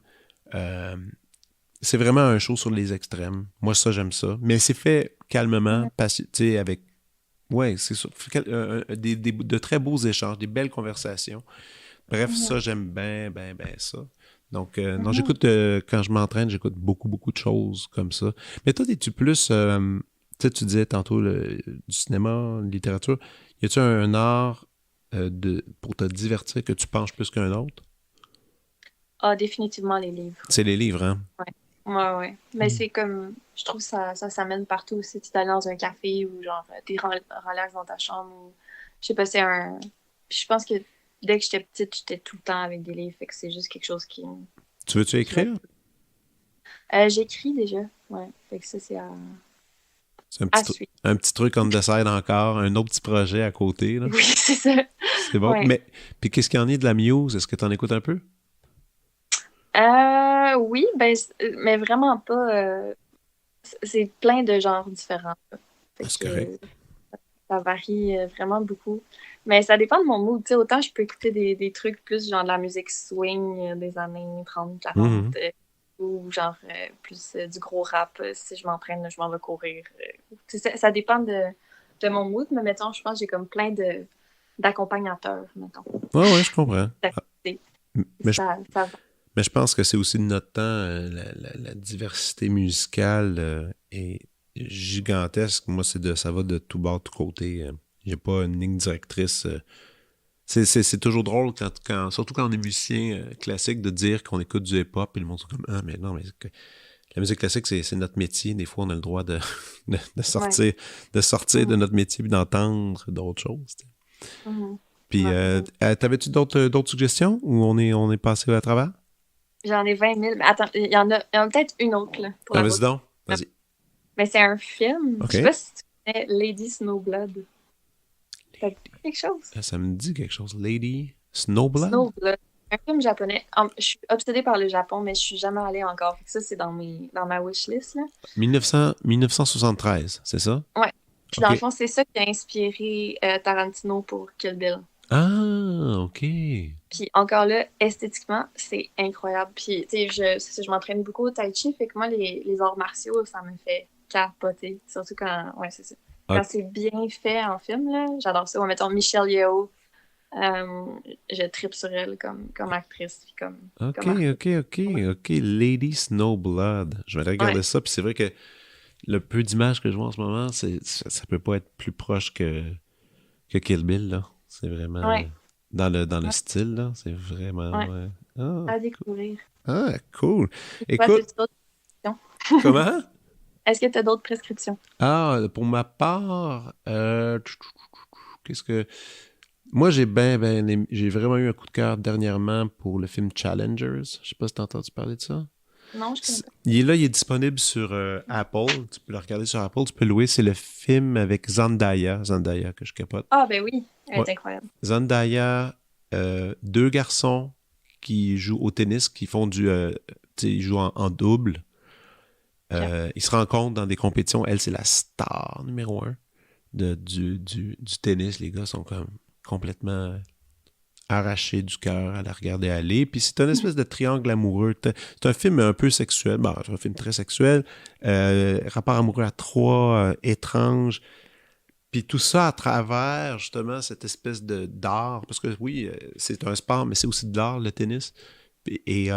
C'est vraiment un show sur les extrêmes. Moi, ça, j'aime ça. Mais c'est fait calmement, tu sais, avec... Ouais, c'est ça. De très beaux échanges, des belles conversations. Bref, ça, j'aime bien ça. Donc, non, j'écoute, quand je m'entraîne, j'écoute beaucoup de choses comme ça. Mais toi, es-tu plus, tu sais, tu disais tantôt du cinéma, littérature, y a-tu un art pour te divertir que tu penches plus qu'un autre? Ah, définitivement les livres. C'est les livres, hein? Ouais. Mais c'est comme, je trouve que ça s'amène partout aussi. Tu t'allais dans un café ou genre, t'es relax dans ta chambre ou, je sais pas, c'est un... Je pense que dès que j'étais petite, j'étais tout le temps avec des livres, fait que c'est juste quelque chose Tu veux-tu écrire? J'écris déjà, ouais. Fait que ça, c'est C'est à suivre. un petit truc on the side encore, un autre petit projet à côté, là. Oui, c'est ça. C'est bon. Ouais. Mais, puis qu'est-ce qu'il y en est de la Muse? Est-ce que tu en écoutes un peu? Oui, ben, mais vraiment pas. C'est plein de genres différents. Fait C'est que correct. ça varie vraiment beaucoup. Mais ça dépend de mon mood. Tu sais, autant je peux écouter des trucs plus genre de la musique swing des années 30, 40, Mhm. ou genre plus du gros rap. Si je m'entraîne, je m'en vais courir. Tu sais, ça dépend de mon mood, mais mettons, je pense que j'ai comme plein d'accompagnateurs, mettons. Ouais, je comprends. D'activités. Mais Ça va. mais je pense que c'est aussi de notre temps, la diversité musicale est gigantesque. Moi, ça va de tout bord, de tout côté. Il n'y a pas une ligne directrice. C'est toujours drôle, surtout quand on est musicien classique, de dire qu'on écoute du hip-hop et le monde est comme « Ah, mais non, mais la musique classique, c'est notre métier. Des fois, on a le droit de sortir, de notre métier et d'entendre d'autres choses. » Mhm. Puis, Ouais. t'avais-tu d'autres suggestions ou on est passé à travers? J'en ai 20 000. Mais attends, il y en a peut-être une autre là, pour Ah, la vas-y route. donc. Vas-y. Mais c'est un film. Je sais OK. pas si tu connais Lady Snowblood. Ça te dit quelque chose? Ça me dit quelque chose. Lady Snowblood? Snowblood. Un film japonais. Je suis obsédée par le Japon, mais je suis jamais allée encore. Fait que ça, c'est dans ma wishlist, là. 1973, c'est ça? Ouais. Puis dans le OK. fond, c'est ça qui a inspiré Tarantino pour Kill Bill. Ah, OK. Puis encore là, esthétiquement, c'est incroyable. Puis, tu sais, je m'entraîne beaucoup au tai chi, fait que moi, les arts martiaux, ça me fait capoter. Surtout quand, ouais, c'est ça. Ah, Quand c'est bien fait en film, là, j'adore ça. Ouais, mettons Michelle Yeoh, euh, je tripe sur elle comme actrice, puis OK, comme artiste. OK. Lady Snowblood. Je vais aller regarder Ouais, ça. Puis c'est vrai que le peu d'images que je vois en ce moment, ça peut pas être plus proche que Kill Bill, là. C'est vraiment ouais, dans le ouais, style, là. C'est vraiment, ouais. ouais. Ah, À découvrir. cool. Et toi, Écoute, as-tu d'autres prescriptions? comment? Est-ce que tu as d'autres prescriptions? Ah, pour ma part, qu'est-ce que... Moi, j'ai vraiment eu un coup de cœur dernièrement pour le film Challengers. Je sais pas si t'as entendu parler de ça. Non, je connais pas. Il est disponible sur Apple. Tu peux le regarder sur Apple, tu peux le louer. C'est le film avec Zendaya que je capote. Ah, ben oui, elle Ouais. est incroyable. Zendaya, deux garçons qui jouent au tennis, qui font tu sais, ils jouent en double. Ok. Ils se rencontrent dans des compétitions. Elle, c'est la star numéro un du tennis. Les gars sont comme complètement arrachés du cœur à la regarder aller. Puis c'est une espèce de triangle amoureux. C'est un film un peu sexuel. Bon, c'est un film très sexuel. Rapport amoureux à trois, étrange. Puis tout ça à travers, justement, cette espèce d'art. Parce que oui, c'est un sport, mais c'est aussi de l'art, le tennis. Et,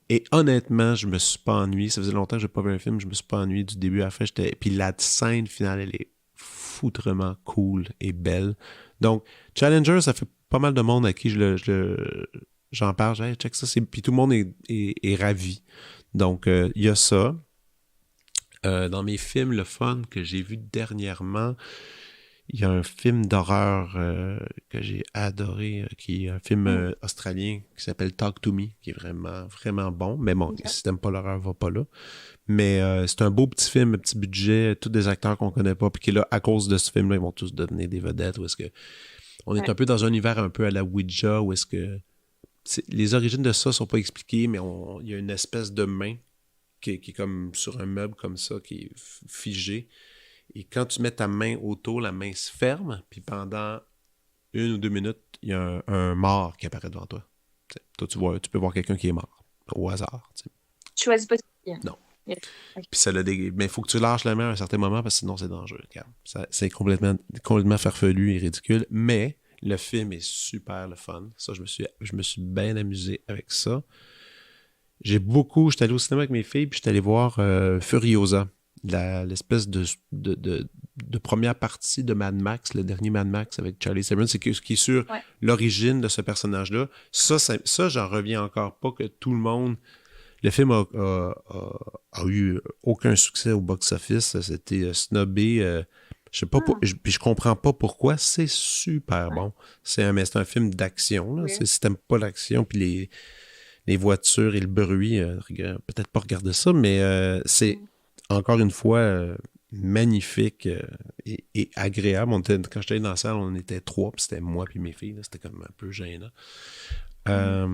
et honnêtement, je me suis pas ennuyé. Ça faisait longtemps que je n'ai pas vu un film. Je me suis pas ennuyé du début à la fin. Puis la scène finale, elle est foutrement cool et belle. Donc, Challenger, ça fait pas mal de monde à qui j'en parle. Hey, check ça. Puis tout le monde est ravi. Donc, il y a ça. Dans mes films, le fun que j'ai vu dernièrement, il y a un film d'horreur que j'ai adoré, qui est un film australien qui s'appelle Talk to Me, qui est vraiment, vraiment bon. Mais bon, Ok. si t'aimes pas l'horreur, va pas là. Mais c'est un beau petit film, un petit budget, tous des acteurs qu'on connaît pas, puis qui là, à cause de ce film-là, ils vont tous devenir des vedettes. Où est-ce que on est Ouais. un peu dans un univers un peu à la Ouija, où est-ce que les origines de ça sont pas expliquées, mais il y a une espèce de main qui est comme sur un meuble comme ça, qui est figée. Et quand tu mets ta main autour, la main se ferme, puis pendant 1 ou 2 minutes, il y a un mort qui apparaît devant toi. T'sais, toi, tu peux voir quelqu'un qui est mort, au hasard. T'sais. Tu choisis pas de Non. Ok. Puis ça l'a mais il faut que tu lâches la main à un certain moment, parce que sinon c'est dangereux. Regarde. C'est complètement farfelu et ridicule, mais le film est super le fun. Ça, je me suis bien amusé avec ça. J'étais allé au cinéma avec mes filles, puis j'étais allé voir Furiosa. l'espèce de première partie de Mad Max, le dernier Mad Max avec Charlie Theron, c'est qui est sur l'origine de ce personnage-là. Ça, j'en reviens encore pas que tout le monde... Le film a eu aucun succès au box-office. C'était snobé. Je sais pas, puis je comprends pas pourquoi. C'est super bon. C'est un film d'action. Là. Si t'aimes pas l'action, puis les voitures et le bruit, peut-être pas regarder ça, mais c'est encore une fois magnifique et agréable. Quand j'étais dans la salle, on était 3, puis c'était moi puis mes filles. Là. C'était comme un peu gênant. Ça,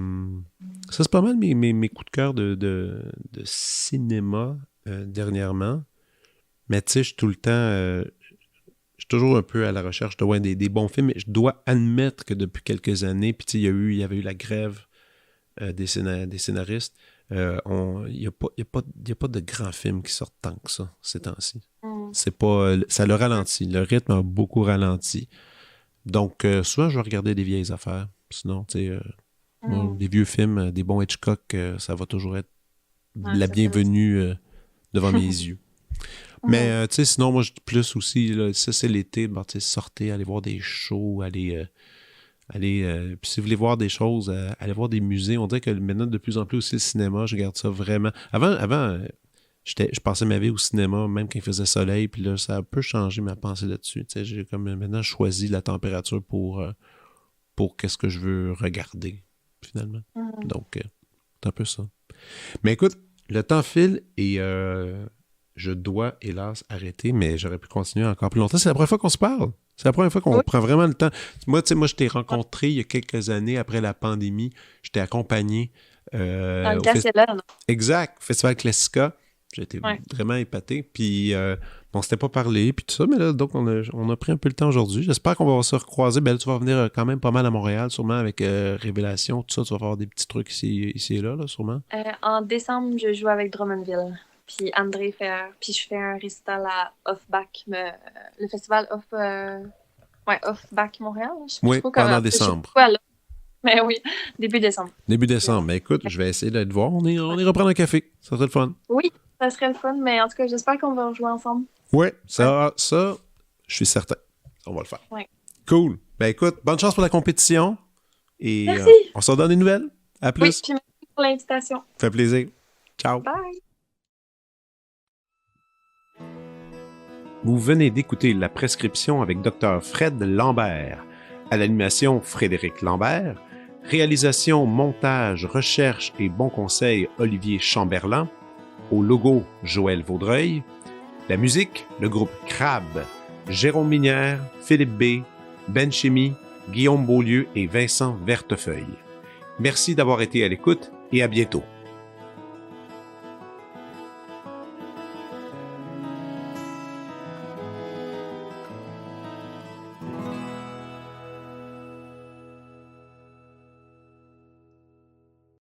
c'est pas mal mes coups de cœur de cinéma dernièrement. Mais tu sais, je suis tout le temps... je suis toujours un peu à la recherche de voir des bons films. Mais je dois admettre que depuis quelques années, puis tu sais, il y avait eu la grève des scénaristes. Il n'y a pas de grands films qui sortent tant que ça, ces temps-ci. C'est pas... ça le ralentit. Le rythme a beaucoup ralenti. Donc, souvent, je vais regarder des vieilles affaires. Sinon, tu sais... des vieux films, des bons Hitchcock, ça va toujours être la bienvenue devant mes yeux. Mais, tu sais, sinon, moi, je dis plus aussi, là, ça, c'est l'été, ben, tu sais, sortez, allez voir des shows, allez puis si vous voulez voir des choses, allez voir des musées. On dirait que maintenant, de plus en plus aussi, le cinéma, je regarde ça vraiment. Avant je passais ma vie au cinéma, même quand il faisait soleil, puis là, ça a un peu changé ma pensée là-dessus. Tu sais, j'ai comme maintenant choisi la température pour qu'est-ce que je veux regarder. Finalement. Donc, c'est un peu ça. Mais écoute, le temps file et je dois, hélas, arrêter, mais j'aurais pu continuer encore plus longtemps. C'est la première fois qu'on se parle. C'est la première fois qu'on prend vraiment le temps. Moi, tu sais, je t'ai rencontré il y a quelques années après la pandémie. Je t'ai accompagné. Dans le Castellan. Exact. Festival Classica. J'ai été vraiment épaté. Puis, on s'était pas parlé, puis tout ça, mais là, donc, on a pris un peu le temps aujourd'hui. J'espère qu'on va se recroiser. Ben là, tu vas venir quand même pas mal à Montréal, sûrement, avec Révélation, tout ça. Tu vas faire des petits trucs ici et là, sûrement. En décembre, je joue avec Drummondville. Puis André puis je fais un récital à Offback, le festival Offback Montréal. Oui, pendant décembre. Mais oui, début décembre. Début décembre. Mais écoute, je vais essayer d'aller te voir. On ira prendre un café. Ça serait le fun. Oui, ça serait le fun, mais en tout cas, j'espère qu'on va jouer ensemble. Oui, ça, je suis certain. On va le faire. Ouais. Cool. Ben écoute, bonne chance pour la compétition. Et merci. On se redonne des nouvelles. À plus. Oui, puis merci pour l'invitation. Ça fait plaisir. Ciao. Bye. Vous venez d'écouter La Prescription avec Dr. Fred Lambert. À l'animation, Frédéric Lambert. Réalisation, montage, recherche et bons conseils, Olivier Chamberlain. Au logo, Joël Vaudreuil. La musique, le groupe Crabe. Jérôme Minière, Philippe B., Ben Chimie, Guillaume Beaulieu et Vincent Vertefeuille. Merci d'avoir été à l'écoute et à bientôt.